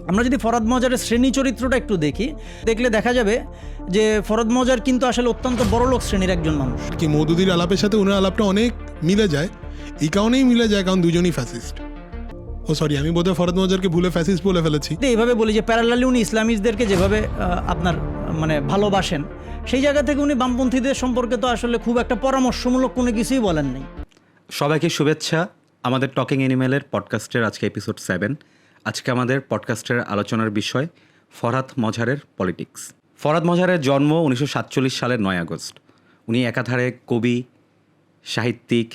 আমরা যদি ফরহাদ মজারের শ্রেণী চরিত্রটা একটু দেখলে দেখা যাবে যে ফরহাদ মজার কিন্তু আসলে অত্যন্ত বড়লোক শ্রেণীর একজন মানুষ। কি মওদুদির আলাপের সাথে ওনার আলাপটা অনেক মিলে যায়, এই কারণেই মিলে যায় কারণ দুজনই ফ্যাসিস্ট। আমি বোধহয় ফরহাদ মজারকে ভুলে ফ্যাসিস্ট বলে ফেলেছি। এইভাবে বলি যে প্যারালালি উনি ইসলামিস্টদেরকে যেভাবে আপনার মানে ভালোবাসেন, সেই জায়গা থেকে উনি বামপন্থীদের সম্পর্কে তো আসলে খুব একটা পরামর্শমূলক কোনো কিছুই বলেন নাই। সবাইকে শুভেচ্ছা আমাদের টকিং অ্যানিমেলের পডকাস্টের আজকে এপিসোড 7। আজকে আমাদের পডকাস্টের আলোচনার বিষয় ফরহাদ মজারের পলিটিক্স। ফরহাদ মজারের জন্ম 1947 সালের 9 আগস্ট। উনি একাধারে কবি, সাহিত্যিক,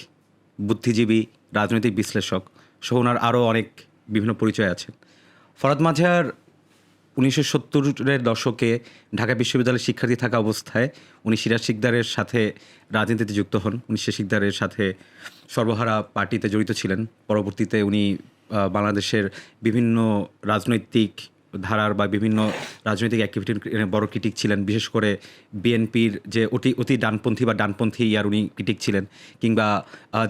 বুদ্ধিজীবী, রাজনৈতিক বিশ্লেষক সহ ওনার আরও অনেক বিভিন্ন পরিচয় আছে। ফরহাদ মজার 1970-এর দশকে ঢাকা বিশ্ববিদ্যালয়ের শিক্ষার্থী থাকা অবস্থায় উনি সিরাজ শিকদারের সাথে রাজনীতিতে যুক্ত হন। উনি শিকদারের সাথে সর্বহারা পার্টিতে জড়িত ছিলেন। পরবর্তীতে উনি বাংলাদেশের বিভিন্ন রাজনৈতিক ধারার বা বিভিন্ন রাজনৈতিক অ্যাক্টিভিটির বড় ক্রিটিক ছিলেন। বিশেষ করে বিএনপির যে অতি ডানপন্থী ইয়ার উনি ক্রিটিক ছিলেন, কিংবা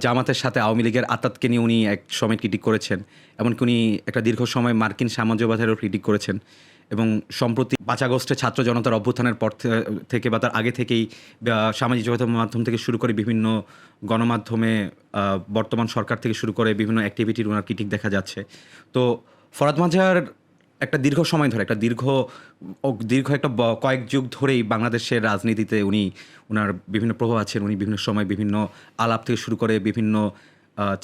জামাতের সাথে আওয়ামী লীগের আতাতকে নিয়ে উনি এক সময় ক্রিটিক করেছেন। এমনকি উনি একটা দীর্ঘ সময় মার্কিন সাম্রাজ্যবাদেরও ক্রিটিক করেছেন। এবং সম্প্রতি 5 আগস্টে ছাত্র জনতার অভ্যুত্থানের পর থেকে বা তার আগে থেকেই সামাজিক যোগাযোগ মাধ্যম থেকে শুরু করে বিভিন্ন গণমাধ্যমে বর্তমান সরকার থেকে শুরু করে বিভিন্ন অ্যাক্টিভিটির ওনার ক্রিটিক দেখা যাচ্ছে। তো ফরহাদ মজার একটা দীর্ঘ সময় ধরে দীর্ঘ একটা কয়েক যুগ ধরেই বাংলাদেশের রাজনীতিতে ওনার বিভিন্ন প্রভাব আছেন। উনি বিভিন্ন সময় বিভিন্ন আলাপ থেকে শুরু করে বিভিন্ন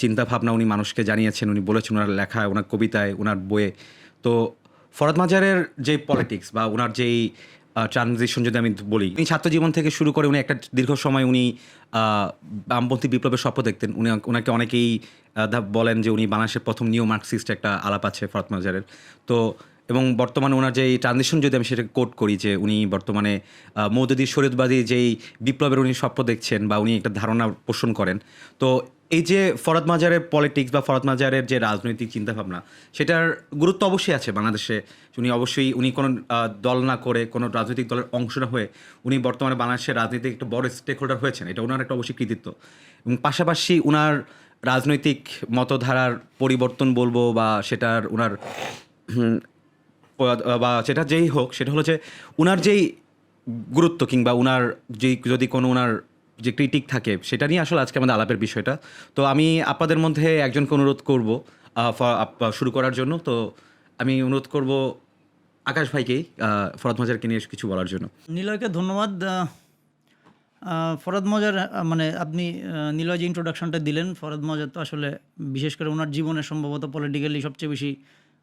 চিন্তাভাবনা উনি মানুষকে জানিয়েছেন। উনি বলেছেন ওনার লেখায়, ওনার কবিতায়, ওনার বইয়ে। তো ফরহাদ মজারের যে পলিটিক্স বা ওনার যেই ট্রানজিশন যদি আমি বলি, উনি ছাত্রজীবন থেকে শুরু করে উনি একটা দীর্ঘ সময় উনি বামপন্থী বিপ্লবের স্বপ্ন দেখতেন। ওনাকে অনেকেই বলেন যে উনি বাংলাদেশের প্রথম নিও মার্কসিস্ট একটা আলাপ আছে ফরহাদ মজারের। তো এবং বর্তমানে ওনার যেই ট্রানজিশন যদি আমি সেটাকে কোট করি, যে উনি বর্তমানে মওদুদি শরীয়তবাদী যেই বিপ্লবের উনি স্বপ্ন দেখছেন বা উনি একটা ধারণা পোষণ করেন। তো এই যে ফরহাদ মজারের পলিটিক্স বা ফরহাদ মজারের যে রাজনৈতিক চিন্তাভাবনা, সেটার গুরুত্ব অবশ্যই আছে বাংলাদেশে। উনি কোনো দল না করে, কোনো রাজনৈতিক দলের অংশ না হয়ে উনি বর্তমানে বাংলাদেশের রাজনীতির একটা বড় স্টেক হোল্ডার হয়েছেন। এটা ওনার একটা অবশ্যই কৃতিত্ব। এবং পাশাপাশি ওনার রাজনৈতিক মতধারার পরিবর্তন বলবো বা সেটার ওনার বা সেটা যেই হোক, সেটা হলো যে ওনার যেই গুরুত্ব কিংবা ওনার যেই যদি কোনো ওনার যে ক্রিটিক থাকে, সেটা নিয়ে আসলে আজকে আমাদের আলাপের বিষয়টা। তো আমি আপনাদের মধ্যে একজনকে অনুরোধ করব শুরু করার জন্য। তো আমি অনুরোধ করব আকাশ ভাইকেই ফরহাদ মজারকে নিয়ে কিছু বলার জন্য। নিলয়কে ধন্যবাদ। ফরহাদ মজার মানে আপনি নিলয় যে ইন্ট্রোডাকশনটা দিলেন, ফরহাদ মজার তো আসলে বিশেষ করে ওনার জীবনে সম্ভবত পলিটিক্যালি সবচেয়ে বেশি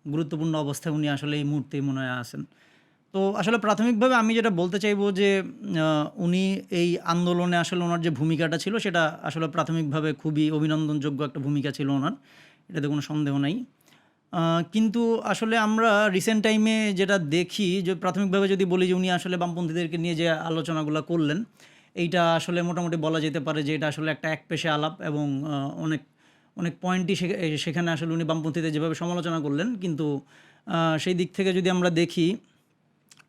গুরুত্বপূর্ণ অবস্থায় উনি আসলে এই মুহূর্তেই মনে হয় আছেন। তো আসলে প্রাথমিকভাবে আমি যেটা বলতে চাইবো যে উনি এই আন্দোলনে আসলে ওনার যে ভূমিকাটা ছিল, সেটা আসলে প্রাথমিকভাবে খুবই অভিনন্দনযোগ্য একটা ভূমিকা ছিল ওনার, এটাতে কোনো সন্দেহ নাই। কিন্তু আসলে আমরা রিসেন্ট টাইমে যেটা দেখি, যে প্রাথমিকভাবে যদি বলি যে উনি আসলে বামপন্থীদেরকে নিয়ে যে আলোচনাগুলো করলেন, এইটা আসলে মোটামুটি বলা যেতে পারে যে এটা আসলে একটা একপেশে আলাপ এবং অনেক অনেক পয়েন্টই সেখানে আসলে উনি বামপন্থীদের যেভাবে সমালোচনা করলেন। কিন্তু সেই দিক থেকে যদি আমরা দেখি,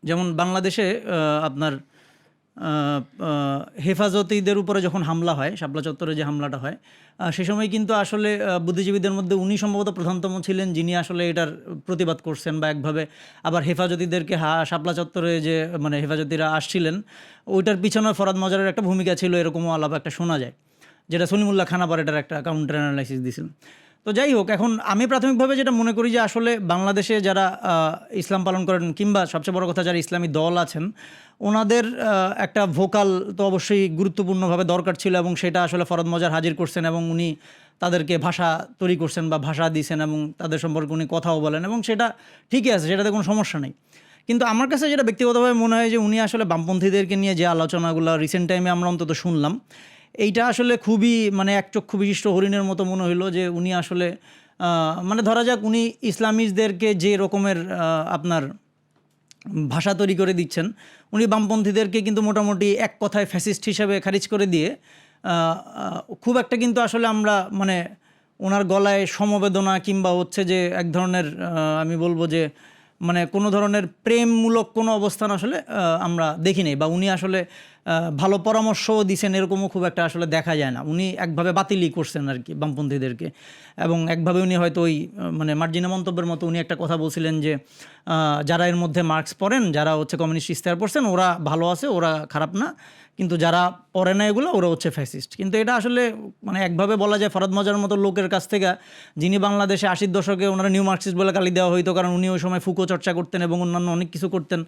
যেমন বাংলাদেশে আপনার হেফাজতিদের উপরে যখন হামলা হয়, শাপলা চত্বরে যে হামলাটা হয়, সে সময় কিন্তু আসলে বুদ্ধিজীবীদের মধ্যে উনি সম্ভবত প্রধানতম ছিলেন যিনি আসলে এটার প্রতিবাদ করছেন বা একভাবে আবার হেফাজতিদেরকে শাপলা চত্বরে যে মানে হেফাজতিরা আসছিলেন, ওইটার পিছনে ফরহাদ মজারের একটা ভূমিকা ছিল, এরকমও আলাপ একটা শোনা যায়, যেটা সলিমুল্লাহ খান আবার এটার একটা কাউন্টার অ্যানালাইসিস দিয়েছিলেন। তো যাই হোক, এখন আমি প্রাথমিকভাবে যেটা মনে করি যে আসলে বাংলাদেশে যারা ইসলাম পালন করেন কিংবা সবচেয়ে বড় কথা যারা ইসলামী দল আছেন, ওনাদের একটা ভোকাল তো অবশ্যই গুরুত্বপূর্ণভাবে দরকার ছিল, এবং সেটা আসলে ফরহাদ মজার হাজির করছেন এবং উনি তাদেরকে ভাষা তৈরি করছেন বা ভাষা দিয়েছেন এবং তাদের সম্পর্কে উনি কথাও বলেন, এবং সেটা ঠিকই আছে, সেটাতে কোনো সমস্যা নেই। কিন্তু আমার কাছে যেটা ব্যক্তিগতভাবে মনে হয় যে উনি আসলে বামপন্থীদেরকে নিয়ে যে আলোচনাগুলো রিসেন্ট টাইমে আমরা অন্তত শুনলাম, এইটা আসলে খুবই মানে একচক্ষু বিশিষ্ট হরিণের মতো মনে হইলো। যে উনি আসলে মানে ধরা যাক উনি ইসলামিস্টদেরকে যে রকমের আপনার ভাষা তৈরি করে দিচ্ছেন, উনি বামপন্থীদেরকে কিন্তু মোটামুটি এক কথায় ফ্যাসিস্ট হিসেবে খারিজ করে দিয়ে খুব একটা কিন্তু আসলে আমরা মানে ওনার গলায় সমবেদনা কিংবা হচ্ছে যে এক ধরনের আমি বলবো যে মানে কোনো ধরনের প্রেমমূলক কোনো অবস্থান আসলে আমরা দেখি নাই, বা উনি আসলে ভালো পরামর্শও দিছেন এরকমও খুব একটা আসলে দেখা যায় না। উনি একভাবে বাতিলই করছেন আর কি বামপন্থীদেরকে, এবং একভাবে উনি হয়তো ওই মানে মার্জিনা মন্তব্যের মতো উনি একটা কথা বলছিলেন যে যারা এর মধ্যে মার্কস পড়েন, যারা হচ্ছে কমিউনিস্ট ইশতেহার পড়ছেন ওরা ভালো আছে, ওরা খারাপ না, কিন্তু যারা পড়ে না এগুলো ওরা হচ্ছে ফ্যাসিস্ট। কিন্তু এটা আসলে মানে একভাবে বলা যায় ফরহাদ মজার মতো লোকের কাছ থেকে, যিনি বাংলাদেশে 80-র দশকে ওনারা নিউ মার্কসিস্ট বলে গালি দেওয়া হইতো, কারণ উনি ওই সময় ফুকো চর্চা করতেন এবং অন্যান্য অনেক কিছু করতেন।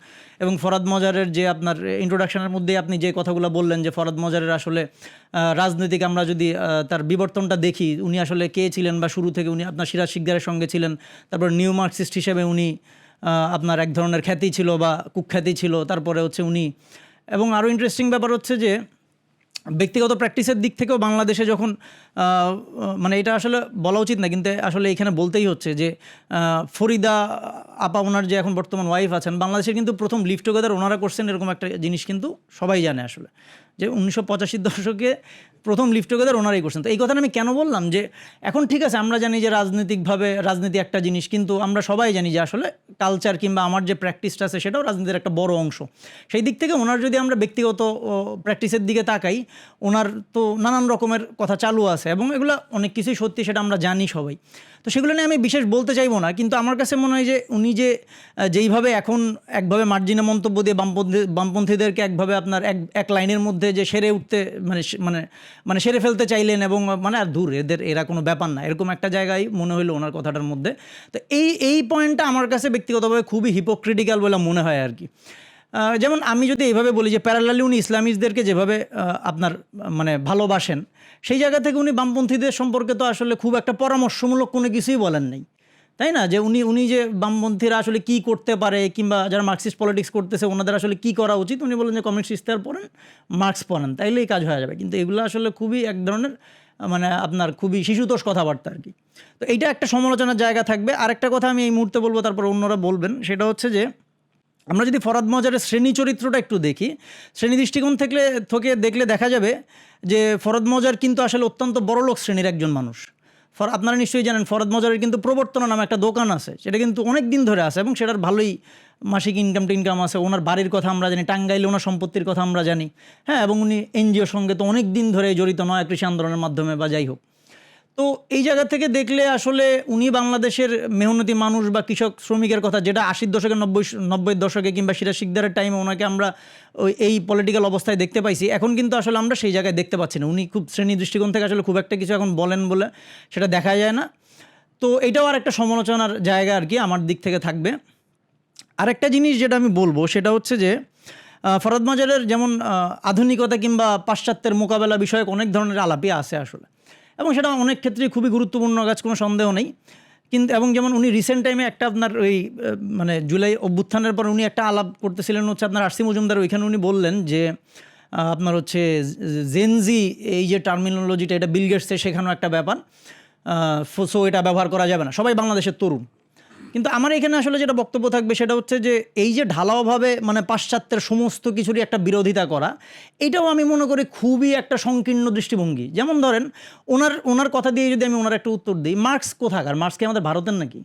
এবং ফরহাদ মজারের যে আপনার ইন্ট্রোডাকশনের মধ্যে আপনি যে কথাগুলো বললেন যে ফরহাদ মজারের আসলে রাজনৈতিক আমরা যদি তার বিবর্তনটা দেখি, উনি আসলে কে ছিলেন বা শুরু থেকে উনি আপনার সিরাজ শিকদারের সঙ্গে ছিলেন, তারপর নিউ মার্কসিস্ট হিসেবে উনি আপনার এক ধরনের খ্যাতি ছিল বা কুখ্যাতি ছিল, তারপরে হচ্ছে উনি, এবং আরও ইন্টারেস্টিং ব্যাপার হচ্ছে যে ব্যক্তিগত প্র্যাকটিসের দিক থেকেও বাংলাদেশে যখন মানে এটা আসলে বলা উচিত না কিন্তু আসলে এখানে বলতেই হচ্ছে যে ফরিদা আপা ওনার যে এখন বর্তমান ওয়াইফ আছেন, বাংলাদেশের কিন্তু প্রথম লিভ টুগেদার ওনারা করছেন, এরকম একটা জিনিস কিন্তু সবাই জানে আসলে যে 1985-র দশকে প্রথম লিভ টুগেদার ওনারাই করছেন। তো এই কথাটা আমি কেন বললাম যে এখন ঠিক আছে আমরা জানি যে রাজনীতিকভাবে রাজনীতি একটা জিনিস, কিন্তু আমরা সবাই জানি যে আসলে কালচার কিংবা আমার যে প্র্যাকটিসটা আছে সেটাও রাজনীতির একটা বড় অংশ। সেই দিক থেকে ওনার যদি আমরা ব্যক্তিগত প্র্যাকটিসের দিকে তাকাই, ওনার তো নানান রকমের কথা চালু আছে এবং এগুলো অনেক কিছুই সত্যি, সেটা আমরা জানি সবাই। তো সেগুলো নিয়ে আমি বিশেষ বলতে চাইবো না, কিন্তু আমার কাছে মনে হয় যে উনি যে যেইভাবে এখন একভাবে মার্জিনে মন্তব্য দিয়ে বামপন্থীদেরকে একভাবে আপনার এক লাইনের মধ্যে যে সেরে উঠতে মানে সেরে ফেলতে চাইলেন, এবং মানে আর দূর এরা কোনো ব্যাপার না, এরকম একটা জায়গায় মনে হইলো ওনার কথাটার মধ্যে। তো এই পয়েন্টটা আমার কাছে ব্যক্তিগতভাবে খুবই হিপোক্রিটিক্যাল বলে মনে হয় আর কি। যেমন আমি যদি এইভাবে বলি যে প্যারালালি উনি ইসলামিস্টদেরকে যেভাবে আপনার মানে ভালোবাসেন, সেই জায়গা থেকে উনি বামপন্থীদের সম্পর্কে তো আসলে খুব একটা পরামর্শমূলক কোনো কিছুই বলেন নাই, তাই না? যে উনি যে বামপন্থীরা আসলে কি করতে পারে কিংবা যারা মার্কসিস্ট পলিটিক্স করতেছে ওনাদের আসলে কি করা উচিত, উনি বলেন যে কমিউনিস্ট ইশতেহার পড়েন, মার্কস পড়েন, তাইলেই কাজ হয়ে যাবে। কিন্তু এগুলো আসলে খুবই এক ধরনের মানে আপনার খুবই শিশুতোষ কথাবার্তা আর কি। তো এইটা একটা সমালোচনার জায়গা থাকবে। আরেকটা কথা আমি এই মুহূর্তে বলবো, তারপর অন্যরা বলবেন, সেটা হচ্ছে যে আমরা যদি ফরহাদ মজারের শ্রেণী চরিত্রটা একটু দেখি, শ্রেণী দৃষ্টিকোণ থেকে দেখলে দেখা যাবে যে ফরহাদ মজার কিন্তু আসলে অত্যন্ত বড়লোক শ্রেণীর একজন মানুষ। আপনারা নিশ্চয়ই জানেন ফরহাদ মজারের কিন্তু প্রবর্তনা নামে একটা দোকান আছে, সেটা কিন্তু অনেক দিন ধরে আছে এবং সেটার ভালোই মাসিক ইনকাম আছে। ওনার বাড়ির কথা আমরা জানি, টাঙ্গাইলে ওনার সম্পত্তির কথা আমরা জানি, হ্যাঁ, এবং উনি এনজিওর সঙ্গে তো অনেক দিন ধরে জড়িত, নয় কৃষি আন্দোলনের মাধ্যমে বা যাই হোক। তো এই জায়গা থেকে দেখলে আসলে উনি বাংলাদেশের মেহনতি মানুষ বা কৃষক শ্রমিকের কথা, যেটা 80-র দশকে 90-র দশকে কিংবা সিরাজ শিকদারের টাইমে ওনাকে আমরা এই পলিটিক্যাল অবস্থায় দেখতে পাইছি, এখন কিন্তু আসলে আমরা সেই জায়গায় দেখতে পাচ্ছি না। উনি খুব শ্রেণী দৃষ্টিকোণ থেকে আসলে খুব একটা কিছু এখন বলেন বলে সেটা দেখা যায় না। তো এটাও আর একটা সমালোচনার জায়গা আর কি আমার দিক থেকে থাকবে। আরেকটা জিনিস যেটা আমি বলবো সেটা হচ্ছে যে ফরহাদ মজারের যেমন আধুনিকতা কিংবা পাশ্চাত্যের মোকাবেলা বিষয়ক অনেক ধরনের আলাপই আছে আসলে, এবং সেটা অনেক ক্ষেত্রেই খুবই গুরুত্বপূর্ণ কাজ, কোনো সন্দেহ নেই। কিন্তু এবং যেমন উনি রিসেন্ট টাইমে একটা আপনার ওই মানে জুলাই অভ্যুত্থানের পর উনি একটা আলাপ করতেছিলেন হচ্ছে আপনার আরসি মজুমদার, ওইখানে উনি বললেন যে আপনার হচ্ছে জেনজি এই যে টার্মিনোলজিটা, এটা বিল গেটসের শেখানো একটা ব্যাপার, সো এটা ব্যবহার করা যাবে না, সবাই বাংলাদেশের তরুণ। কিন্তু আমার এখানে আসলে যেটা বক্তব্য থাকবে সেটা হচ্ছে যে এই যে ঢালাওভাবে মানে পাশ্চাত্যের সমস্ত কিছুরই একটা বিরোধিতা করা, এটাও আমি মনে করি খুবই একটা সংকীর্ণ দৃষ্টিভঙ্গি। যেমন ধরেন ওনার কথা দিয়ে যদি আমি ওনার একটা উত্তর দিই, মার্কস কোথাকার? মার্কস কি আমাদের ভারতের নাকি?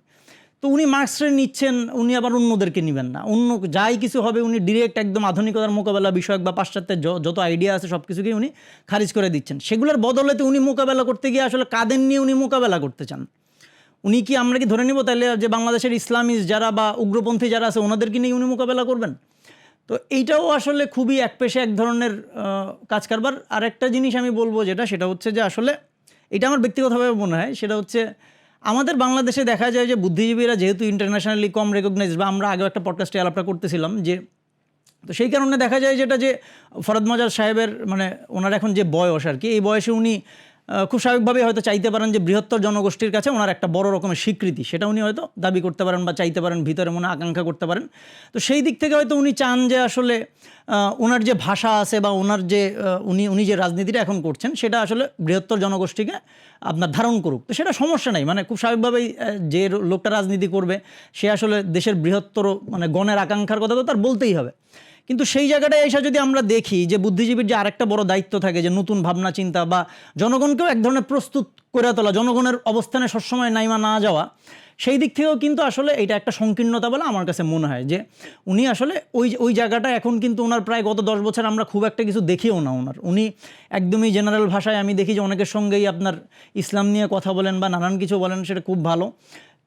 তো উনি মার্কসের নিচ্ছেন, উনি আবার অন্যদেরকে নেবেন না, অন্য যাই কিছু হবে উনি ডিরেক্ট একদম আধুনিকতার মোকাবেলা বিষয়ক বা পাশ্চাত্যের যত আইডিয়া আছে সব কিছুকেই উনি খারিজ করে দিচ্ছেন। সেগুলোর বদলেতে উনি মোকাবেলা করতে গিয়ে আসলে কাদের নিয়ে উনি মোকাবেলা করতে চান? উনি কি আমরা কি ধরে নিব তাহলে যে বাংলাদেশের ইসলামিস্ট যারা বা উগ্রপন্থী যারা আছে ওনাদেরকে নিয়ে উনি মোকাবেলা করবেন? তো এইটাও আসলে খুবই একপেশে এক ধরনের কাজ কারবার। আরেকটা জিনিস আমি বলবো সেটা হচ্ছে যে আসলে এটা আমার ব্যক্তিগতভাবে মনে হয়, সেটা হচ্ছে আমাদের বাংলাদেশে দেখা যায় যে বুদ্ধিজীবীরা যেহেতু ইন্টারন্যাশনালি কম রেকগনাইজ, বা আমরা আগেও একটা পডকাস্টে আলাপটা করতেছিলাম যে, তো সেই কারণে দেখা যায় যেটা যে ফরহাদ মজার সাহেবের মানে ওনার এখন যে বয়স আর কি, এই বয়সে উনি খুব স্বাভাবিকভাবে হয়তো চাইতে পারেন যে বৃহত্তর জনগোষ্ঠীর কাছে ওনার একটা বড় রকমের স্বীকৃতি, সেটা উনি হয়তো দাবি করতে পারেন বা চাইতে পারেন, ভিতরে মনে আকাঙ্ক্ষা করতে পারেন। তো সেই দিক থেকে হয়তো উনি চান যে আসলে ওনার যে ভাষা আছে বা ওনার যে উনি যে রাজনীতিটা এখন করছেন সেটা আসলে বৃহত্তর জনগোষ্ঠীকে আপনার ধারণ করুক। তো সেটা সমস্যা নাই, মানে খুব স্বাভাবিকভাবেই যে লোকটা রাজনীতি করবে সে আসলে দেশের বৃহত্তর মানে গণের আকাঙ্ক্ষার কথা তো তার বলতেই হবে। কিন্তু সেই জায়গাটায় এসে যদি আমরা দেখি যে বুদ্ধিজীবীর যে আরেকটা বড় দায়িত্ব থাকে যে নতুন ভাবনা চিন্তা বা জনগণকেও এক ধরনের প্রস্তুত করে তোলা, জনগণের অবস্থানে সবসময় নাইমা না যাওয়া, সেই দিক থেকেও কিন্তু আসলে এটা একটা সংকীর্ণতা বলে আমার কাছে মনে হয়, যে উনি আসলে ওই জায়গাটা এখন কিন্তু ওনার প্রায় গত 10 বছর আমরা খুব একটা কিছু দেখিও না ওনার। উনি একদমই জেনারেল ভাষায় আমি দেখি যে অনেকের সঙ্গেই আপনার ইসলাম নিয়ে কথা বলেন বা নানান কিছু বলেন, সেটা খুব ভালো।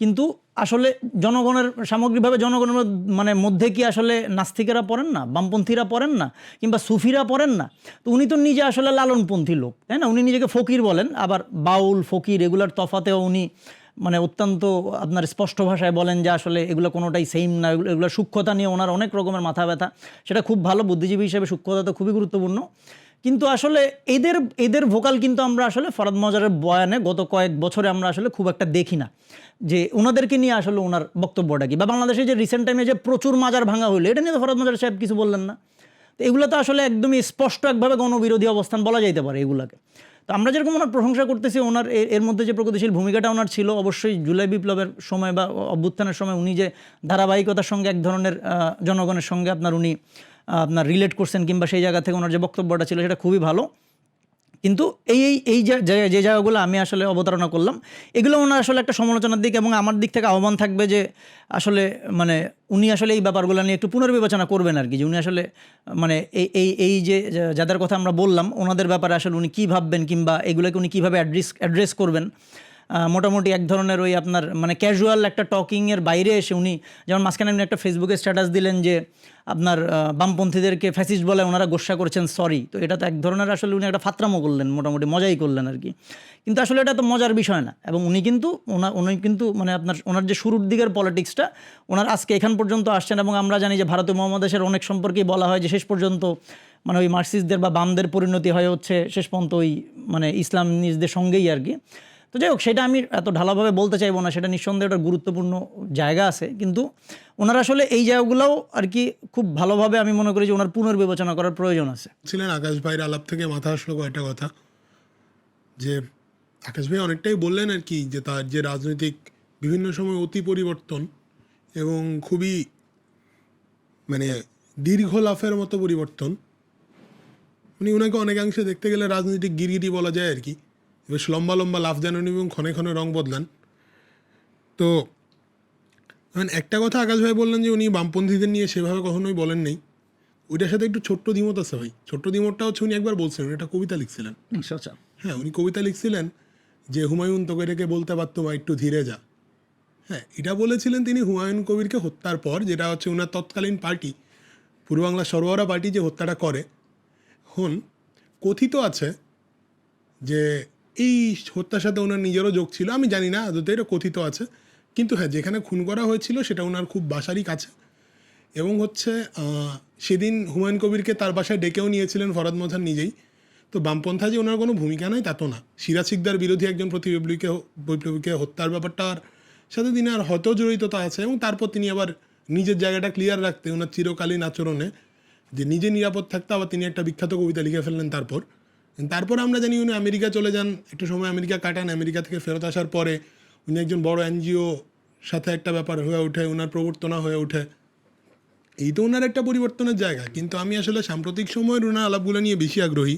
কিন্তু আসলে জনগণের সামগ্রিকভাবে জনগণের মানে মধ্যে কি আসলে নাস্তিকেরা পড়েন না, বামপন্থীরা পড়েন না, কিংবা সুফিরা পড়েন না? তো উনি তো নিজে আসলে লালনপন্থী লোক, তাই না? উনি নিজেকে ফকির বলেন, আবার বাউল ফকির এগুলার তফাতেও উনি মানে অত্যন্ত আপনার স্পষ্ট ভাষায় বলেন যে আসলে এগুলো কোনোটাই সেম না, এগুলো সূক্ষ্মতা নিয়ে ওনার অনেক রকমের মাথা ব্যথা। সেটা খুব ভালো, বুদ্ধিজীবী হিসেবে সূক্ষ্মতা তো খুবই গুরুত্বপূর্ণ। কিন্তু আসলে এদের ভোকাল কিন্তু আমরা আসলে ফরহাদ মহাজারের বয়ানে গত কয়েক বছরে আমরা আসলে খুব একটা দেখি না, যে ওনাদেরকে নিয়ে আসলে ওনার বক্তব্যটা কি। বা বাংলাদেশে যে রিসেন্ট টাইমে যে প্রচুর মাজার ভাঙা হইলো, এটা নিয়ে তো ফরহাদ মহাজার সাহেব কিছু বললেন না। তো এগুলো তো আসলে একদমই স্পষ্ট একভাবে গণবিরোধী অবস্থান বলা যাইতে পারে এগুলাকে। তো আমরা যেরকম ওনার প্রশংসা করতেছি, ওনার এর মধ্যে যে প্রগতিশীল ভূমিকাটা ওনার ছিল, অবশ্যই জুলাই বিপ্লবের সময় বা অভ্যুত্থানের সময় উনি যে ধারাবাহিকতার সঙ্গে এক ধরনের জনগণের সঙ্গে উনি আপনার রিলেট করছেন, কিংবা সেই জায়গা থেকে ওনার যে বক্তব্যটা ছিল সেটা খুবই ভালো। কিন্তু এই যে জায়গাগুলো আমি আসলে অবতারণা করলাম, এগুলো ওনার আসলে একটা সমালোচনার দিক, এবং আমার দিক থেকে আহ্বান থাকবে যে আসলে মানে উনি আসলে এই ব্যাপারগুলো নিয়ে একটু পুনর্বিবেচনা করবেন আর কি, যে উনি আসলে মানে এই যে যাদের কথা আমরা বললাম ওনাদের ব্যাপারে আসলে উনি কী ভাববেন, কিংবা এগুলোকে উনি কীভাবে অ্যাড্রেস করবেন। মোটামুটি এক ধরনের ওই আপনার মানে ক্যাজুয়াল একটা টকিংয়ের বাইরে এসে উনি, যেমন মাঝখানে আপনি একটা ফেসবুকে স্ট্যাটাস দিলেন যে আপনার বামপন্থীদেরকে ফ্যাসিস্ট বলে ওনারা গোস্বা করেছেন, সরি। তো এটা তো এক ধরনের আসলে উনি একটা ফাত্রামো করলেন, মোটামুটি মজাই করলেন আর কি। কিন্তু আসলে এটা তো মজার বিষয় না। এবং উনি কিন্তু মানে ওনার যে শুরুর দিকের পলিটিক্সটা, ওনার আজকে এখান পর্যন্ত আসছেন। এবং আমরা জানি যে ভারতীয় মহাদেশের অনেক সম্পর্কেই বলা হয় যে শেষ পর্যন্ত মানে ওই মার্কসিস্টদের বা বামদের পরিণতি হয়ে হচ্ছে শেষ পর্যন্ত ওই মানে ইসলামিস্টদের সঙ্গেই আর কি। তো যাই হোক, সেটা আমি এত ঢালাভাবে বলতে চাইবো না, সেটা নিঃসন্দেহে একটা গুরুত্বপূর্ণ জায়গা আছে। কিন্তু ওনার আসলে এই জায়গাগুলোও আর কি খুব ভালোভাবে আমি মনে করি যে ওনার পুনর্বিবেচনা করার প্রয়োজন আছে। ছিলেন আকাশ ভাইয়ের আলাপ থেকে মাথা আসলো কয়েকটা কথা, যে আকাশ ভাই অনেকটাই বললেন আর কি, যে তার যে রাজনৈতিক বিভিন্ন সময় অতি পরিবর্তন এবং খুবই মানে দীর্ঘ লাফের মতো পরিবর্তন, ওনাকে অনেকাংশে দেখতে গেলে রাজনৈতিক গিরগিটি বলা যায় আর কি। বেশ লম্বা লম্বা লাফ দেন উনি এবং ক্ষণে ক্ষণে রং বদলান। তো একটা কথা আকাশ ভাই বললেন যে উনি বামপন্থীদের নিয়ে সেভাবে কখনোই বলেন নেই, ওইটার সাথে একটু ছোট্ট দ্বিমত আছে ভাই। ছোট্ট দ্বিমতটা হচ্ছে উনি একবার বলছিলেন, উনি একটা কবিতা লিখছিলেন। হ্যাঁ, উনি কবিতা লিখছিলেন যে হুমায়ুন তোকে রেখে বলতে পারতো মা একটু ধীরে যা। হ্যাঁ, এটা বলেছিলেন তিনি হুমায়ুন কবিরকে হত্যার পর, যেটা হচ্ছে ওনার তৎকালীন পার্টি পূর্ব বাংলা সরবরাহ পার্টি যে হত্যাটা করে। এখন কথিত আছে যে এই হত্যার সাথে ওনার নিজেরও যোগ ছিল, আমি জানি না আদতে, এটা কথিত আছে। কিন্তু হ্যাঁ, যেখানে খুন করা হয়েছিল সেটা ওনার খুব বাসারই কাছে। এবং হচ্ছে সেদিন হুমায়ুন কবিরকে তার বাসায় ডেকেও নিয়েছিলেন ফরহাদ মহাজার নিজেই। তো বামপন্থা যে ওনার কোনো ভূমিকা নাই তা তো না। সিরাজ সিকদার বিরোধী একজন বিপ্লবীকে হত্যার ব্যাপারটার সাথে তিনি আর হয়তো জড়িততা আছে। এবং তারপর তিনি আবার নিজের জায়গাটা ক্লিয়ার রাখতে ওনার চিরকালীন আচরণে যে নিজে নিরাপদ থাকতে আবার তিনি একটা বিখ্যাত কবিতা লিখে ফেললেন। তারপর আমরা জানি উনি আমেরিকা চলে যান, একটু সময় আমেরিকা কাটান। আমেরিকা থেকে ফেরত আসার পরে উনি একজন বড় এনজিও সাথে একটা ব্যাপার হয়ে ওঠে, ওনার প্রবর্তনা হয়ে ওঠে। এই তো ওনার একটা পরিবর্তনের জায়গা। কিন্তু আমি আসলে সাম্প্রতিক সময়ের ওনার আলাপগুলো নিয়ে বেশি আগ্রহী।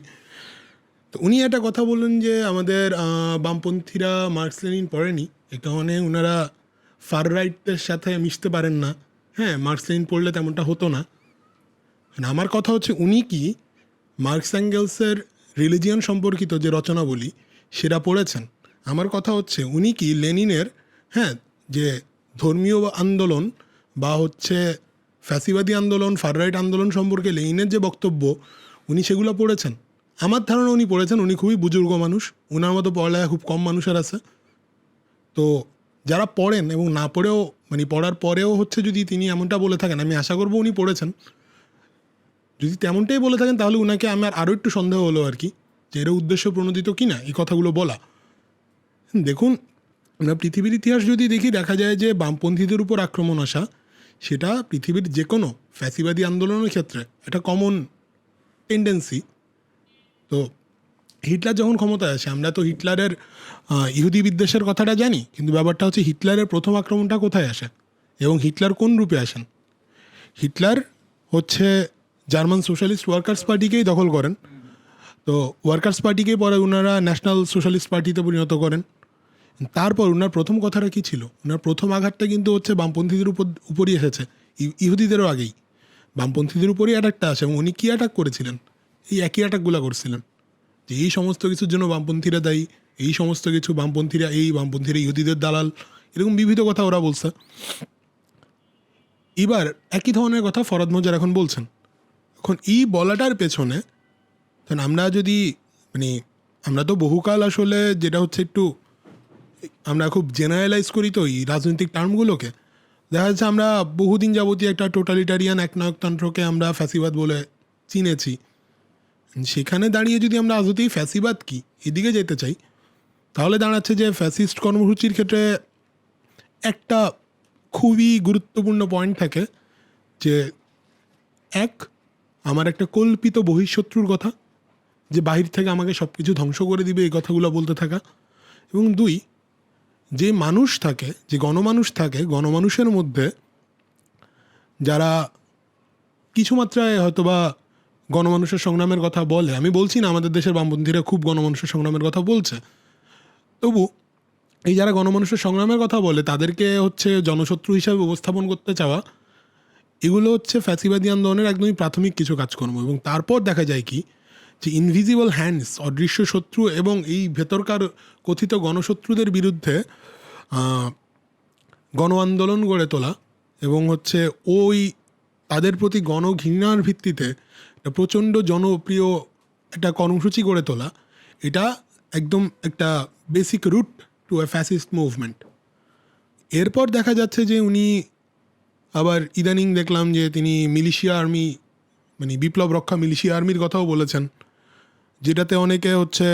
তো উনি একটা কথা বললেন যে আমাদের বামপন্থীরা মার্কস লেনিন পড়েনি, এ কারণে ওনারা ফার রাইটদের সাথে মিশতে পারেন না। হ্যাঁ, মার্কস লেনিন পড়লে তেমনটা হতো না। আমার কথা হচ্ছে উনি কি মার্কস অ্যাঙ্গেলসের রিলিজিয়ন সম্পর্কিত যে রচনাবলী সেটা পড়েছেন? আমার কথা হচ্ছে উনি কি লেনিনের যে ধর্মীয় আন্দোলন বা হচ্ছে ফ্যাসিবাদী আন্দোলন, ফার রাইট আন্দোলন সম্পর্কে লেনিনের যে বক্তব্য উনি সেগুলো পড়েছেন? আমার ধারণা উনি পড়েছেন। উনি খুবই বুজুর্গ মানুষ, ওনার মতো পড়ালেখা খুব কম মানুষের আছে। তো যারা পড়েন এবং না পড়েও মানে পড়ার পরেও হচ্ছে যদি তিনি এমনটা বলে থাকেন, আমি আশা করবো উনি পড়েছেন। যদি তেমনটাই বলে থাকেন তাহলে ওনাকে আমার আরও একটু সন্দেহ হলো আর কি, যে এর উদ্দেশ্য প্রণোদিত কি না এই কথাগুলো বলা। দেখুন, আমরা পৃথিবীর ইতিহাস যদি দেখি, দেখা যায় যে বামপন্থীদের উপর আক্রমণ আসা সেটা পৃথিবীর যে কোনো ফ্যাসিবাদী আন্দোলনের ক্ষেত্রে একটা কমন টেন্ডেন্সি। তো হিটলার যখন ক্ষমতায় আসে, আমরা তো হিটলারের ইহুদি বিদ্বেষের কথাটা জানি, কিন্তু ব্যাপারটা হচ্ছে হিটলারের প্রথম আক্রমণটা কোথায় আসে এবং হিটলার কোন রূপে আসেন? হিটলার হচ্ছে জার্মান সোশ্যালিস্ট ওয়ার্কার্স পার্টিকেই দখল করেন। তো ওয়ার্কার্স পার্টিকেই পরে ওনারা ন্যাশনাল সোশ্যালিস্ট পার্টিতে পরিণত করেন। তারপর ওনার প্রথম কথাটা কী ছিল? ওনার প্রথম আঘাতটা কিন্তু হচ্ছে বামপন্থীদের উপরই এসেছে, ইহুদিদেরও আগেই বামপন্থীদের উপরই অ্যাটাকটা আসে। এবং উনি কী অ্যাটাক করেছিলেন? এই একই অ্যাটাকগুলো করছিলেন, যে এই সমস্ত কিছুর জন্য বামপন্থীরা দায়ী, এই সমস্ত কিছু বামপন্থীরা বামপন্থীরা ইহুদিদের দালাল, এরকম বিবিধ কথা ওরা বলছে। এবার একই ধরনের কথা ফরহাদ মজ্জার এখন বলছেন। এখন এই বলাটার পেছনে আমরা যদি আমরা তো বহুকাল আসলে যেটা হচ্ছে একটু আমরা খুব জেনারেলাইজ করি তো এই রাজনৈতিক টার্মগুলোকে। দেখা যাচ্ছে আমরা বহুদিন যাবতীয় একটা টোটালিটারিয়ান একনায়কতন্ত্রকে আমরা ফ্যাসিবাদ বলে চিনেছি। সেখানে দাঁড়িয়ে যদি আমরা আদতেই ফ্যাসিবাদ কি এদিকে যেতে চাই, তাহলে দাঁড়াচ্ছে যে ফ্যাসিস্ট কর্মসূচির ক্ষেত্রে একটা খুবই গুরুত্বপূর্ণ পয়েন্ট থাকে যে আমার একটা কল্পিত বহিঃশত্রুর কথা, যে বাহির থেকে আমাকে সব কিছু ধ্বংস করে দিবে, এই কথাগুলো বলতে থাকা। এবং যে মানুষ থাকে, যে গণমানুষ থাকে, গণমানুষের মধ্যে যারা কিছু মাত্রায় হয়তোবা গণমানুষের সংগ্রামের কথা বলে, আমি বলছি না আমাদের দেশের বামপন্থীরা খুব গণমানুষের সংগ্রামের কথা বলছে, তবু এই যারা গণমানুষের সংগ্রামের কথা বলে তাদেরকে হচ্ছে জনশত্রু হিসাবে উপস্থাপন করতে চাওয়া, এগুলো হচ্ছে ফ্যাসিবাদী আন্দোলনের একদমই প্রাথমিক কিছু কাজকর্ম। এবং তারপর দেখা যায় কি, যে ইনভিজিবল হ্যান্ডস, অদৃশ্য শত্রু এবং এই ভেতরকার কথিত গণশত্রুদের বিরুদ্ধে গণ আন্দোলন গড়ে তোলা এবং হচ্ছে তাদের প্রতি গণঘৃণার ভিত্তিতে একটা প্রচণ্ড জনপ্রিয় একটা কর্মসূচি গড়ে তোলা, এটা একদম একটা basic root to a fascist movement. এরপর দেখা যাচ্ছে যে উনি আবার ইদানিং দেখলাম যে তিনি মিলিশিয়া আর্মি, বিপ্লব রক্ষা মিলিশিয়া আর্মির কথাও বলেছেন, যেটাতে অনেকে হচ্ছে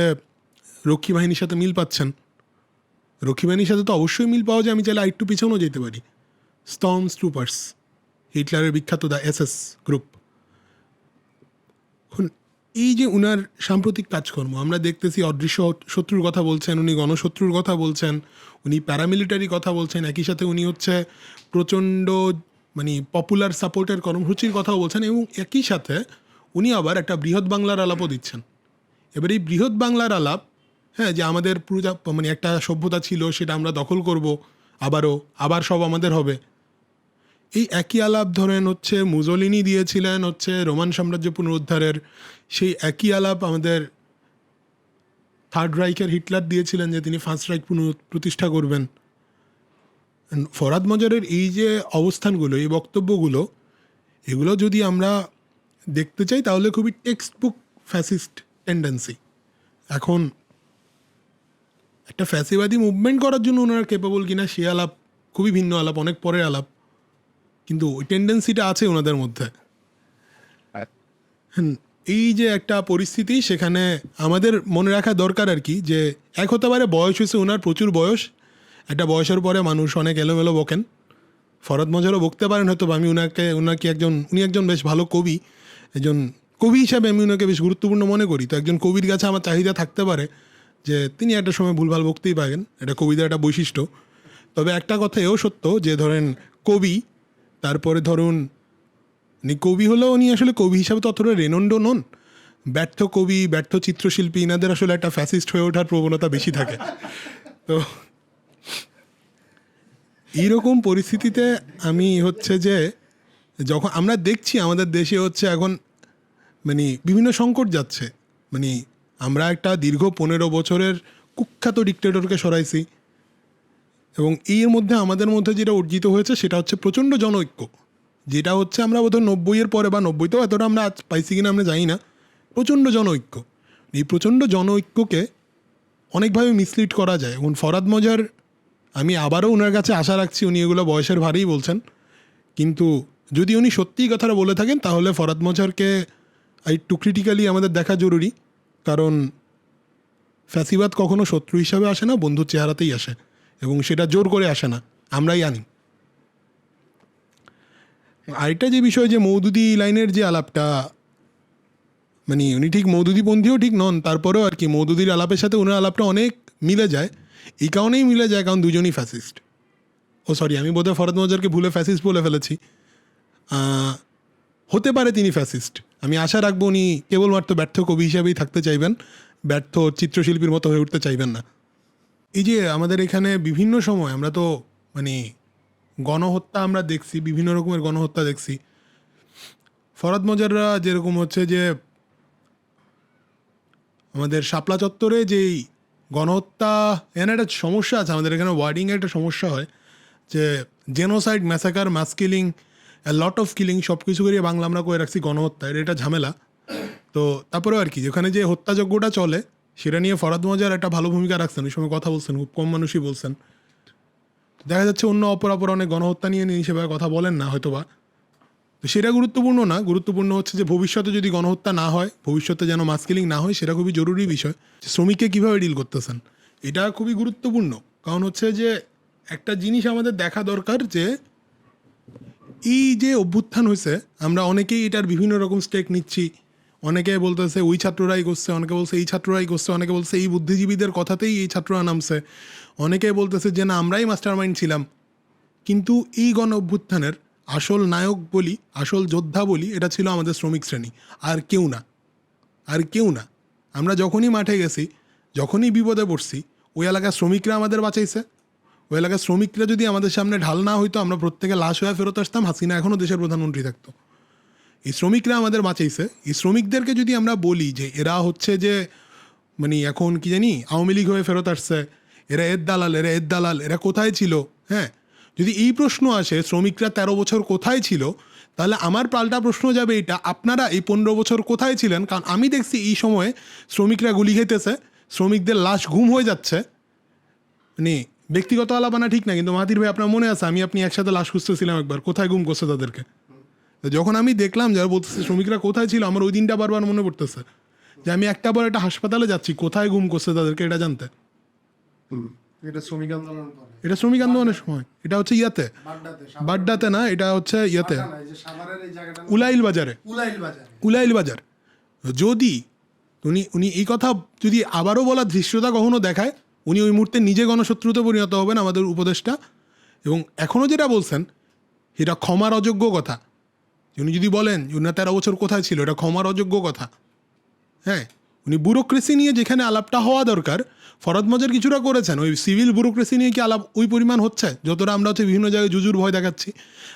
রক্ষী বাহিনীর সাথে মিল পাচ্ছেন। রক্ষী বাহিনীর সাথে তো অবশ্যই মিল পাওয়া যায়, আমি চাইলে আরেকটু পিছনেও যেতে পারি। স্টর্মস ট্রুপার্স, হিটলারের বিখ্যাত দ্য এসএস গ্রুপ। এখন এই যে উনার সাম্প্রতিক কাজকর্ম আমরা দেখতেছি, অদৃশ্য শত্রুর কথা বলছেন উনি, গণশত্রুর কথা বলছেন উনি, প্যারামিলিটারি কথা বলছেন, একই সাথে উনি হচ্ছে প্রচণ্ড পপুলার সাপোর্টের কর্মসূচির কথাও বলছেন, এবং একই সাথে উনি আবার একটা বৃহৎ বাংলার আলাপও দিচ্ছেন। এবার এই বৃহৎ বাংলার আলাপ, হ্যাঁ, যে আমাদের পুরো একটা সভ্যতা ছিল সেটা আমরা দখল করব, আবার সব আমাদের হবে, এই একই আলাপ ধরেন হচ্ছে মুজোলিনি দিয়েছিলেন হচ্ছে রোমান সাম্রাজ্য পুনরুদ্ধারের, সেই একই আলাপ আমাদের থার্ড রাইখের হিটলার দিয়েছিলেন, যে তিনি ফার্স্ট রাইখ প্রতিষ্ঠা করবেন। ফরহাদ মজ্জারের এই যে অবস্থানগুলো, এই বক্তব্যগুলো, এগুলো যদি আমরা দেখতে চাই তাহলে খুবই টেক্সট বুক ফ্যাসিস্ট টেন্ডেন্সি। এখন একটা ফ্যাসিবাদী মুভমেন্ট করার জন্য ওনারা কেপেবল কিনা সে আলাপ খুবই ভিন্ন আলাপ, অনেক পরের আলাপ, কিন্তু ওই টেন্ডেন্সিটা আছে ওনাদের মধ্যে। এই যে একটা পরিস্থিতি, সেখানে আমাদের মনে রাখা দরকার আর কি, যে এক হতে পারে বয়স হয়েছে ওনার, প্রচুর বয়স, একটা বয়সের পরে মানুষ অনেক এলোমেলো বকেন। ফরহাদ মজ্জারও বকতে পারেন হয়তো, আমি উনি একজন বেশ ভালো কবি, একজন কবি হিসাবে আমি ওনাকে বেশ গুরুত্বপূর্ণ মনে করি। তো একজন কবির কাছে আমার চাহিদা থাকতে পারে যে তিনি একটা সময় ভুলভাল বকতেই পারেন, এটা কবিদের একটা বৈশিষ্ট্য। তবে একটা কথা এও সত্য যে ধরেন কবি, তারপরে ধরুন কবি হলেও উনি আসলে কবি হিসাবে তো অতটা রেনন্ড নন। ব্যর্থ কবি, ব্যর্থ চিত্রশিল্পী, এনাদের আসলে একটা ফ্যাসিস্ট হয়ে ওঠার প্রবণতা বেশি থাকে। তো এইরকম পরিস্থিতিতে আমি হচ্ছে যে যখন আমরা দেখছি আমাদের দেশে হচ্ছে এখন বিভিন্ন সংকট যাচ্ছে, আমরা একটা দীর্ঘ 15 বছরের কুখ্যাত ডিক্টেটরকে সরাইছি, এবং এর মধ্যে আমাদের মধ্যে যেটা অর্জিত হয়েছে সেটা হচ্ছে প্রচণ্ড জনঐক্য, যেটা হচ্ছে আমরা বোধহয় 90-এর পরে বা 90-তেও এতটা আমরা আজ পাইছি কিনা আমরা জানি না, প্রচণ্ড জনঐক্য। এই প্রচণ্ড জনঐক্যকে অনেকভাবে মিসলিড করা যায়। এবং ফরহাদ মজ্জার, আমি আবারও ওনার কাছে আশা রাখছি, উনি এগুলো বয়সের ভারেই বলছেন, কিন্তু যদি উনি সত্যিই কথাটা বলে থাকেন তাহলে ফরহাদ মজ্জারকে একটু ক্রিটিক্যালি আমাদের দেখা জরুরি, কারণ ফ্যাসিবাদ কখনো শত্রু হিসাবে আসে না, বন্ধুর চেহারাতেই আসে, এবং সেটা জোর করে আসে না, আমরাই আনি। আরেকটা যে বিষয়, যে মওদুদি লাইনের যে আলাপটা, উনি ঠিক মওদুদিপন্থীও ঠিক নন, তারপরেও আর কি মওদুদির আলাপের সাথে ওনার আলাপটা অনেক মিলে যায়। এই কারণেই মিলে যায় কারণ দুজনই ফ্যাসিস্ট। আমি বোধহয় ফরহাদ মজ্জারকে ভুলে ফ্যাসিস্ট বলে ফেলেছি। হতে পারে তিনি ফ্যাসিস্ট, আমি আশা রাখবো উনি কেবলমাত্র ব্যর্থ কবি হিসাবেই থাকতে চাইবেন, ব্যর্থ চিত্রশিল্পীর মতো হয়ে উঠতে চাইবেন না। এই যে আমাদের এখানে বিভিন্ন সময় আমরা তো মানে গণহত্যা আমরা দেখছি, বিভিন্ন রকমের গণহত্যা দেখছি। ফরহাদ মজাররা যেরকম হচ্ছে যে আমাদের শাপলা চত্বরে যেই গণহত্যা, এখানে একটা সমস্যা আছে, আমাদের এখানে ওয়ার্ডিংয়ে একটা সমস্যা হয় যে genocide, massacre, mass killing, lot of killing সব কিছু করিয়ে বাংলা আমরা করে রাখছি গণহত্যা। এটা ঝামেলা। তো তারপরেও আর কি, যেখানে যে হত্যাযজ্ঞটা চলে সেটা নিয়ে ফরহাদ মজার একটা ভালো ভূমিকা রাখছেন, ওই সময় কথা বলছেন, খুব কম মানুষই বলছেন। দেখা যাচ্ছে অন্য অপরাপর অনেক গণহত্যা নিয়ে সেভাবে কথা বলেন না হয়তোবা। তো সেটা গুরুত্বপূর্ণ না, গুরুত্বপূর্ণ হচ্ছে যে ভবিষ্যতে যদি গণহত্যা না হয়, ভবিষ্যতে যেন মাস কিলিং না হয়, সেটা খুবই জরুরি বিষয়। যে শ্রমিককে কীভাবে ডিল করতেছেন এটা খুবই গুরুত্বপূর্ণ। কারণ হচ্ছে যে একটা জিনিস আমাদের দেখা দরকার যে এই যে অভ্যুত্থান হয়েছে, আমরা অনেকেই এটার বিভিন্ন রকম স্টেক নিচ্ছি। অনেকে বলতেছে ওই ছাত্ররাই করছে, অনেকে বলছে এই ছাত্ররাই করছে, অনেকে বলছে এই বুদ্ধিজীবীদের কথাতেই এই ছাত্ররা নামছে, অনেকে বলতেছে যে না আমরাই মাস্টার মাইন্ড ছিলাম। কিন্তু এই গণ অভ্যুত্থানের আসল নায়ক বলি, আসল যোদ্ধা বলি, এটা ছিল আমাদের শ্রমিক শ্রেণী, আর কেউ না, আর কেউ না। আমরা যখনই মাঠে গেছি, যখনই বিপদে পড়ছি, ওই এলাকার শ্রমিকরা আমাদের বাঁচাইছে। ওই এলাকার শ্রমিকরা যদি আমাদের সামনে ঢাল না হইতো, আমরা প্রত্যেকে লাশ হয়ে ফেরত আসতাম, হাসিনা এখনও দেশের প্রধানমন্ত্রী থাকতো। এই শ্রমিকরা আমাদের বাঁচাইছে। এই শ্রমিকদেরকে যদি আমরা বলি যে এরা হচ্ছে যে মানে এখন কি জানি আওয়ামী লীগ হয়ে ফেরত আসছে, এরা এর দালাল, এরা এর দালাল, এরা কোথায় ছিল? হ্যাঁ, যদি এই প্রশ্ন আসে শ্রমিকরা 13 বছর কোথায় ছিল, তাহলে আমার পাল্টা প্রশ্ন যাবে এটা, আপনারা এই 15 বছর কোথায় ছিলেন? কারণ আমি দেখছি এই সময়ে শ্রমিকরা গুলি খেতেছে, শ্রমিকদের লাশ গুম হয়ে যাচ্ছে। মানে ব্যক্তিগত আলাপানা ঠিক না, কিন্তু মাহাতির ভাই আপনার মনে আছে আমি আপনি একসাথে লাশ খুঁজতেছিলাম একবার, কোথায় গুম করছে তাদেরকে। তো যখন আমি দেখলাম যারা বলতেছে শ্রমিকরা কোথায় ছিল, আমার ওই দিনটা বারবার মনে পড়তেছে যে আমি একটা বার একটা হাসপাতালে যাচ্ছি, কোথায় গুম করছে তাদেরকে এটা জানতে। এটা শ্রমিক আন্দোলন করে। এটা শ্রমিক আন্দোলনের সময়, এটা হচ্ছে ইয়াতে, বাড্ডাতে, বাড্ডাতে না, এটা হচ্ছে ইয়াতে বাড্ডা না, এই যে সাভারের এই জায়গাটা না? উলাইল বাজারে, উলাইল বাজারে। উলাইল বাজার। যদি উনি উনি এই কথা যদি আবারও বলার ধৃষ্টতা কখনো দেখায়, উনি ওই মুহূর্তে নিজে গণশত্রুতে পরিণত হবেন, আমাদের উপদেষ্টা। এবং এখনও যেটা বলছেন এটা ক্ষমার অযোগ্য কথা। উনি যদি বলেন যে উনি 13 বছর কোথায় ছিল, এটা ক্ষমার অযোগ্য কথা। হ্যাঁ, উনি ব্যুরোক্রেসি নিয়ে যেখানে আলাপটা হওয়া দরকার, ফরহাদ মজার কিছুটা করেছেন। ওই সিভিল ব্যুরোক্রেসি নিয়ে কি আলাপ ওই পরিমাণ হচ্ছে যতটা আমরা হচ্ছে বিভিন্ন জায়গায় জুজুর ভয় দেখাচ্ছি?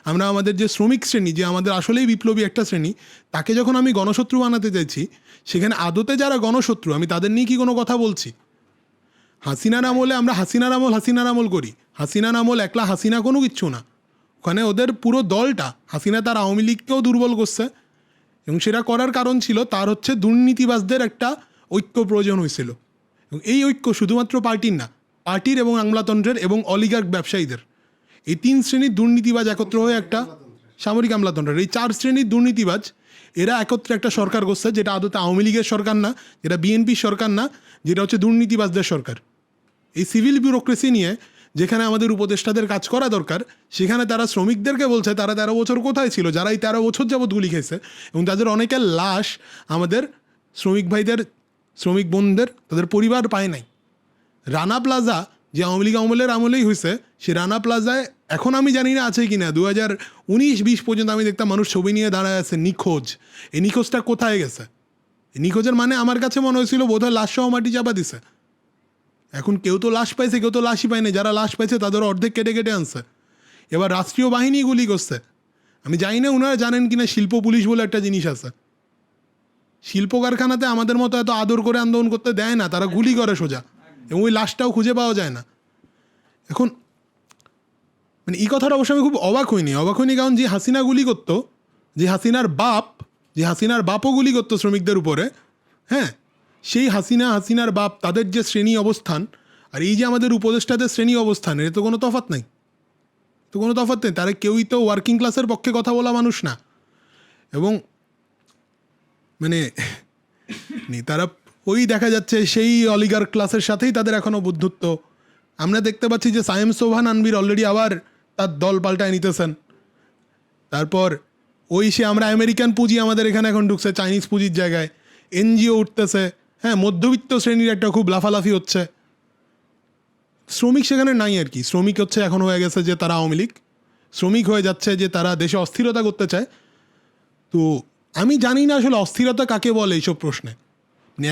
আমরা আমাদের যে শ্রমিক শ্রেণী, যে আমাদের আসলেই বিপ্লবী একটা শ্রেণী, তাকে যখন আমি গণশত্রু বানাতে চাইছি, সেখানে আদতে যারা গণশত্রু আমি তাদের নিয়ে কি কোনো কথা বলছি? হাসিনার আমলে আমরা হাসিনার আমল করি। হাসিনার আমল একলা হাসিনা কোনো কিচ্ছু না, ওখানে ওদের পুরো দলটা, হাসিনা তার আওয়ামী লীগকেও দুর্বল করছে। এবং সেটা করার কারণ ছিল তার হচ্ছে দুর্নীতিবাজদের একটা ঐক্য প্রয়োজন হয়েছিল। এবং এই ঐক্য শুধুমাত্র পার্টির না, পার্টির এবং আমলাতন্ত্রের এবং অলিগার্ক ব্যবসায়ীদের, এই 3 শ্রেণীর দুর্নীতিবাজ একত্র হয়ে একটা সামরিক আমলাতন্ত্রের, এই 4 শ্রেণীর দুর্নীতিবাজ এরা একত্রে একটা সরকার করছে, যেটা আদতে আওয়ামী লীগের সরকার না, যেটা বিএনপির সরকার না, যেটা হচ্ছে দুর্নীতিবাজদের সরকার। এই সিভিল ব্যুরোক্রেসি নিয়ে যেখানে আমাদের উপদেষ্টাদের কাজ করা দরকার, সেখানে তারা শ্রমিকদেরকে বলছে তারা 13 বছর কোথায় ছিল, যারা এই 13 বছর যাবৎ গুলি খেয়েছে। এবং তাদের অনেকের লাশ আমাদের শ্রমিক ভাইদের, শ্রমিক বোনদের, তাদের পরিবার পায় নাই। রানা প্লাজা যে আওয়ামী লীগ আমলেই হয়েছে, সে রানা প্লাজায় এখন আমি জানি না আছে কি না, 2019-20 পর্যন্ত আমি দেখতাম মানুষ ছবি নিয়ে দাঁড়ায় আছে নিখোঁজ। এই নিখোঁজটা কোথায় গেছে? এই নিখোঁজের মানে আমার কাছে মনে হয়েছিল বোধহয় লাশ সহ মাটি চাপা দিছে। এখন কেউ তো লাশ পাইছে, কেউ তো লাশই পায়নি। যারা লাশ পাইছে তাদের অর্ধেক কেটে কেটে আনছে। এবার রাষ্ট্রীয় বাহিনী গুলি করছে। আমি জানি না ওনারা জানেন কিনা, শিল্প পুলিশ বলে একটা জিনিস আছে। শিল্প কারখানাতে আমাদের মতো এত আদর করে আন্দোলন করতে দেয় না, তারা গুলি করে সোজা, এবং ওই লাশটাও খুঁজে পাওয়া যায় না। এখন মানে এই কথাটা অবশ্য আমি খুব অবাক হইনি কারণ যে হাসিনা গুলি করতো, যে হাসিনার বাপও গুলি করতো শ্রমিকদের উপরে, হ্যাঁ, সেই হাসিনার বাপ, তাদের যে শ্রেণী অবস্থান আর এই যে আমাদের উপদেষ্টাদের শ্রেণী অবস্থান, এর তো কোনো তফাৎ নাই, তারা কেউই তো ওয়ার্কিং ক্লাসের পক্ষে কথা বলা মানুষ না। এবং মানে তারা ওই দেখা যাচ্ছে সেই অলিগার ক্লাসের সাথেই তাদের এখনও বন্ধুত্ব। আমরা দেখতে পাচ্ছি যে সায়েম সোভান আনবির অলরেডি আবার তার দল পাল্টায় নিতেছেন। তারপর আমরা আমেরিকান পুঁজি আমাদের এখানে এখন ঢুকছে চাইনিজ পুঁজির জায়গায়, এনজিও উঠতেছে। হ্যাঁ, মধ্যবিত্ত শ্রেণীর একটা খুব লাফালাফি হচ্ছে। শ্রমিক সেখানে নাই আর কি। শ্রমিক হচ্ছে এখন হয়ে গেছে যে তারা আওয়ামী লীগ, শ্রমিক হয়ে যাচ্ছে যে তারা দেশে অস্থিরতা করতে চায়। তো আমি জানি না আসলে অস্থিরতা কাকে বলে এইসব প্রশ্নে।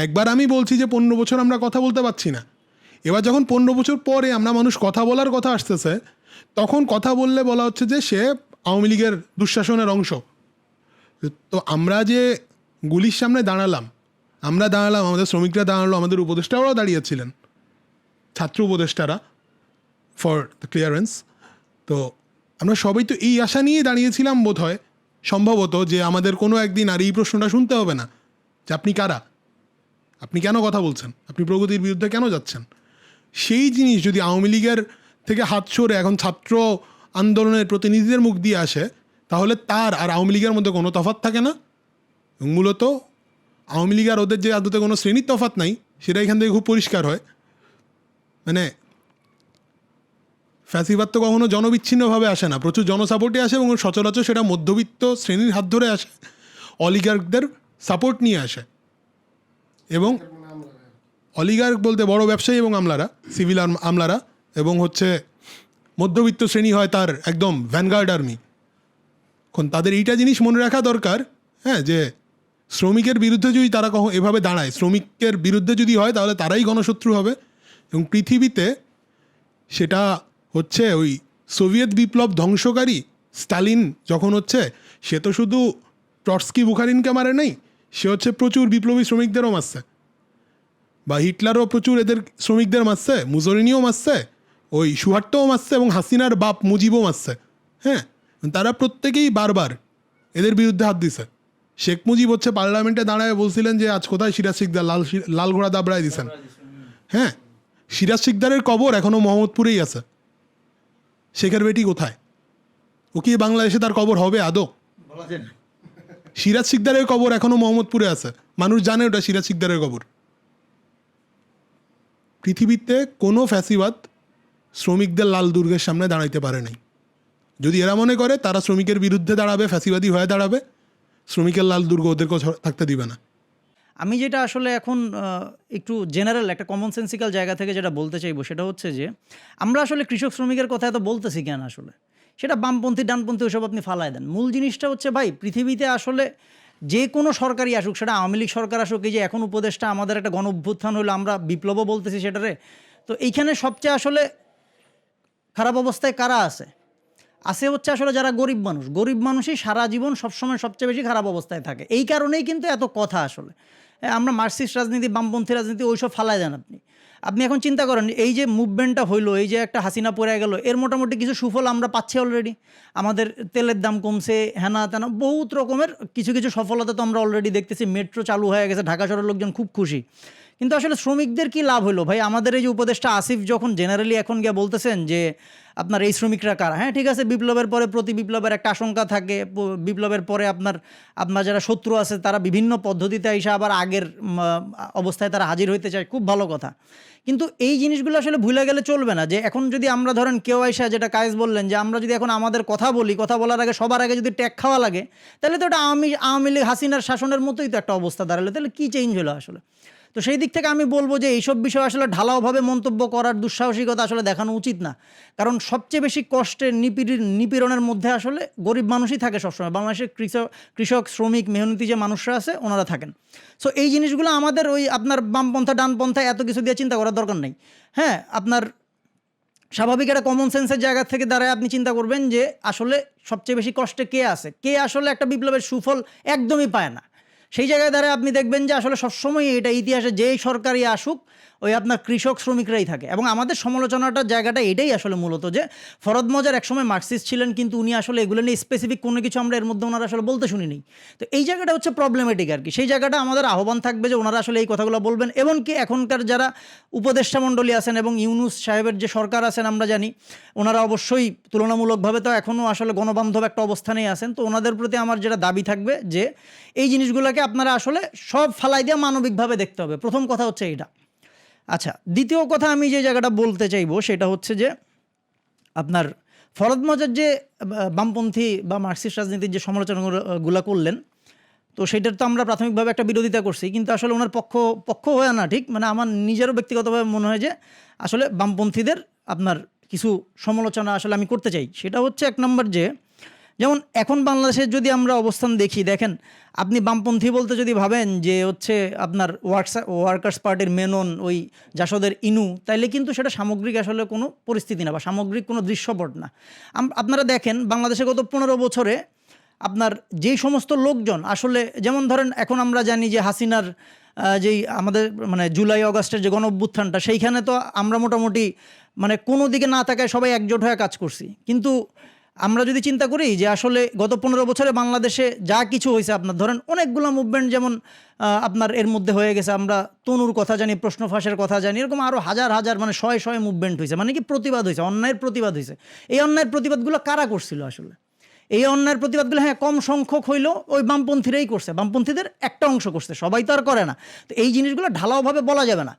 একবার আমি বলছি যে 15 বছর আমরা কথা বলতে পারছি না, এবার যখন 15 বছর পরে আমরা মানুষ কথা বলার কথা আসতেছে, তখন কথা বললে বলা হচ্ছে যে সে আওয়ামী লীগের দুঃশাসনের অংশ। তো আমরা যে গুলির সামনে দাঁড়ালাম, আমাদের শ্রমিকরা দাঁড়ালো, আমাদের উপদেষ্টারাও দাঁড়িয়েছিলেন, ছাত্র উপদেষ্টারা ফর দ্য ক্লিয়ারেন্স। তো আমরা সবাই তো এই আশা নিয়ে দাঁড়িয়েছিলাম বোধ হয়, সম্ভবত, যে আমাদের কোনো একদিন আর এই প্রশ্নটা শুনতে হবে না যে আপনি কারা, আপনি কেন কথা বলছেন, আপনি প্রগতির বিরুদ্ধে কেন যাচ্ছেন। সেই জিনিস যদি আওয়ামী লীগের থেকে হাত সরে এখন ছাত্র আন্দোলনের প্রতিনিধিদের মুখ দিয়ে আসে, তাহলে তার আর আওয়ামী লীগের মধ্যে কোনো তফাৎ থাকে না। এবং মূলত আওয়ামী লীগ আর ওদের যে আদতে কোনো শ্রেণীর তফাৎ নাই, সেটা এখান থেকে খুব পরিষ্কার হয়। মানে ফ্যাসিবাদ তো কখনো জনবিচ্ছিন্নভাবে আসে না, প্রচুর জনসাপোর্টে আসে, এবং সচরাচর সেটা মধ্যবিত্ত শ্রেণীর হাত ধরে আসে, অলিগার্কদের সাপোর্ট নিয়ে আসে। এবং অলিগার্ক বলতে বড় ব্যবসায়ী এবং আমলারা, সিভিল আমলারা, এবং হচ্ছে মধ্যবিত্ত শ্রেণী হয় তার একদম ভ্যানগার্ড আর্মি। এখন তাদের এইটা জিনিস মনে রাখা দরকার, হ্যাঁ, যে শ্রমিকের বিরুদ্ধে যদি তারা কখনো এভাবে দাঁড়ায়, শ্রমিকের বিরুদ্ধে যদি হয়, তাহলে তারাই গণশত্রু হবে। এবং পৃথিবীতে সেটা হচ্ছে ওই সোভিয়েত বিপ্লব ধ্বংসকারী স্টালিন যখন হচ্ছে, সে তো শুধু ট্রটস্কি বুখারিনকে মারে নাই, সে হচ্ছে প্রচুর বিপ্লবী শ্রমিকদেরও মারছে। বা হিটলারও প্রচুর এদের শ্রমিকদের মারছে, মুজোরিনিও মারছে, ওই সুহার্তও মারছে, এবং হাসিনার বাপ মুজিবও মারছে। হ্যাঁ, তারা প্রত্যেকেই বারবার এদের বিরুদ্ধে হাত দিছে। শেখ মুজিব হচ্ছে পার্লামেন্টে দাঁড়ায় বলছিলেন যে আজ কোথায় সিরাজ শিকদার, লাল ঘোড়া দাবড়ায় দিছেন। হ্যাঁ, সিরাজ শিকদারের কবর এখনও মোহাম্মদপুরেই আছে। শেখের বেটি কোথায়? ও কি বাংলাদেশে তার কবর হবে আদৌ? সিরাজ শিকদারের কবর এখনও মোহাম্মদপুরে আছে, মানুষ জানে ওটা সিরাজ শিকদারের কবর। পৃথিবীতে কোনো ফ্যাসিবাদ শ্রমিকদের লাল দুর্গের সামনে দাঁড়াইতে পারে নাই। যদি এরা মনে করে তারা শ্রমিকের বিরুদ্ধে দাঁড়াবে, ফ্যাসিবাদী হয়ে দাঁড়াবে, শ্রমিকের লাল দুর্গ ওদেরকে থাকতে দিবে না। আমি যেটা আসলে এখন একটু জেনারেল একটা কমন সেন্সিক্যাল জায়গা থেকে যেটা বলতে চাইবো, সেটা হচ্ছে যে আমরা আসলে কৃষক শ্রমিকের কথা এত বলতেছি কেন আসলে, সেটা বামপন্থী ডানপন্থী ওসব আপনি ফালায় দেন। মূল জিনিসটা হচ্ছে ভাই, পৃথিবীতে আসলে যে কোনো সরকারই আসুক, সেটা আওয়ামী লীগ সরকার আসুক, এই যে এখন উপদেশটা আমাদের একটা গণ অভ্যুত্থান হলো, আমরা বিপ্লবও বলতেছি সেটারে, তো এইখানে সবচেয়ে আসলে খারাপ অবস্থায় কারা আছে হচ্ছে আসলে যারা গরিব মানুষ। গরিব মানুষই সারা জীবন সবসময় সবচেয়ে বেশি খারাপ অবস্থায় থাকে। এই কারণেই কিন্তু এত কথা আসলে। আমরা মার্কসিস্ট রাজনীতি, বামপন্থী রাজনীতি ওইসব ফালায় দেন আপনি এখন চিন্তা করেন, এই যে মুভমেন্টটা হইলো, এই যে একটা হাসিনা পড়ে গেল, এর মোটামুটি কিছু সুফল আমরা পাচ্ছি অলরেডি। আমাদের তেলের দাম কমছে, হেনা তেনা বহুত রকমের কিছু কিছু সফলতা তো আমরা অলরেডি দেখতেছি। মেট্রো চালু হয়ে গেছে, ঢাকা শহরের লোকজন খুব খুশি। কিন্তু আসলে শ্রমিকদের কি লাভ হলো ভাই? আমাদের এই যে উপদেষ্টা আসিফ যখন জেনারেলি এখন গিয়ে বলতেছেন যে আপনার এই শ্রমিকরা কারা, হ্যাঁ ঠিক আছে, বিপ্লবের পরে প্রতি বিপ্লবের একটা আশঙ্কা থাকে, বিপ্লবের পরে আপনার যারা শত্রু আছে তারা বিভিন্ন পদ্ধতিতে এসে আবার আগের অবস্থায় তারা হাজির হইতে চায়, খুব ভালো কথা। কিন্তু এই জিনিসগুলো আসলে ভুলে গেলে চলবে না, যে এখন যদি আমরা ধরেন কেউ আইসা, যেটা কায়েস বললেন, যে আমরা যদি এখন আমাদের কথা বলি, কথা বলার আগে সবার আগে যদি ট্যাগ খাওয়া লাগে, তাহলে তো এটা আওয়ামী লীগ হাসিনার শাসনের মতোই তো একটা অবস্থা দাঁড়ালো। তাহলে কী চেঞ্জ হলো আসলে? তো সেই দিক থেকে আমি বলবো যে এইসব বিষয় আসলে ঢালাওভাবে মন্তব্য করার দুঃসাহসিকতা আসলে দেখানো উচিত না। কারণ সবচেয়ে বেশি কষ্টের নিপীড়নের মধ্যে আসলে গরিব মানুষই থাকে সবসময়। বাংলাদেশের কৃষক শ্রমিক মেহনতি যে মানুষরা আছে ওনারা থাকেন। সো এই জিনিসগুলো আমাদের ওই আপনার বামপন্থা ডানপন্থা এত কিছু দিয়ে চিন্তা করার দরকার নেই। হ্যাঁ, আপনার স্বাভাবিক একটা কমন সেন্সের জায়গা থেকে দাঁড়ায় আপনি চিন্তা করবেন যে আসলে সবচেয়ে বেশি কষ্টে কে আছে, কে আসলে একটা বিপ্লবের সুফল একদমই পায় না। সেই জায়গায় দাঁড়ায় আপনি দেখবেন যে আসলে সবসময় এটা ইতিহাসে যেই সরকারই আসুক, ওই আপনার কৃষক শ্রমিকরাই থাকে। এবং আমাদের সমালোচনাটার জায়গাটা এটাই আসলে মূলত, যে ফরহাদ মজার একসময় মার্কসিস্ট ছিলেন, কিন্তু উনি আসলে এগুলো নিয়ে স্পেসিফিক কোনো কিছু আমরা এর মধ্যে ওনারা আসলে বলতে শুনিনি। তো এই জায়গাটা হচ্ছে প্রবলেমেটিক আর কি। সেই জায়গাটা আমাদের আহ্বান থাকবে যে ওনারা আসলে এই কথাগুলো বলবেন। এমনকি এখনকার যারা উপদেষ্টা মণ্ডলী আছেন এবং ইউনূস সাহেবের যে সরকার আছেন, আমরা জানি ওনারা অবশ্যই তুলনামূলকভাবে তো এখনও আসলে গণবান্ধব একটা অবস্থানেই আছেন। তো ওনাদের প্রতি আমার যেটা দাবি থাকবে যে এই জিনিসগুলোকে আপনারা আসলে সব ফালাই দিয়ে মানবিকভাবে দেখতে হবে। প্রথম কথা হচ্ছে এইটা। আচ্ছা, দ্বিতীয় কথা আমি যে জায়গাটা বলতে চাইবো সেটা হচ্ছে যে আপনার ফরহাদ মজার যে বামপন্থী বা মার্কসিস্ট রাজনীতির যে সমালোচনাগুলো করলেন, তো সেটার তো আমরা প্রাথমিকভাবে একটা বিরোধিতা করছি, কিন্তু আসলে ওনার পক্ষ হয়ে না ঠিক, মানে আমার নিজেরও ব্যক্তিগতভাবে মনে হয় যে আসলে বামপন্থীদের আপনার কিছু সমালোচনা আসলে আমি করতে চাই। সেটা হচ্ছে এক নম্বর, যে যেমন এখন বাংলাদেশের যদি আমরা অবস্থান দেখি, দেখেন আপনি বামপন্থী বলতে যদি ভাবেন যে হচ্ছে আপনার ওয়ার্কার্স পার্টির মেনন ওই জাসদের ইনু, তাইলে কিন্তু সেটা সামগ্রিক আসলে কোনো পরিস্থিতি না বা সামগ্রিক কোনো দৃশ্যপট না। আপনারা দেখেন বাংলাদেশে গত 15 বছরে আপনার যেই সমস্ত লোকজন আসলে, যেমন ধরেন এখন আমরা জানি যে হাসিনার যেই আমাদের মানে জুলাই অগাস্টের যে গণঅভ্যুত্থানটা, সেইখানে তো আমরা মোটামুটি মানে কোনো দিকে না তাকায় সবাই একজোট হয়ে কাজ করছি। কিন্তু আমরা যদি চিন্তা করি যে আসলে গত 15 বছরে বাংলাদেশে যা কিছু হয়েছে, আপনার ধরেন অনেকগুলো মুভমেন্ট যেমন আপনার এর মধ্যে হয়ে গেছে, আমরা তনুর কথা জানি, প্রশ্ন ফাঁসের কথা জানি, এরকম আরও হাজার হাজার মানে শয়ে মুভমেন্ট হয়েছে, মানে কি প্রতিবাদ হয়েছে, অন্যায়ের প্রতিবাদ হয়েছে। এই অন্যায়ের প্রতিবাদগুলো কারা করছিল আসলে? এই অন্যায়ের প্রতিবাদগুলো হ্যাঁ কম সংখ্যক হইলেও ওই বামপন্থীরাই করছে, বামপন্থীদের একটা অংশ করছে, সবাই তো আর করে না। তো এই জিনিসগুলো ঢালাওভাবে বলা যাবে না।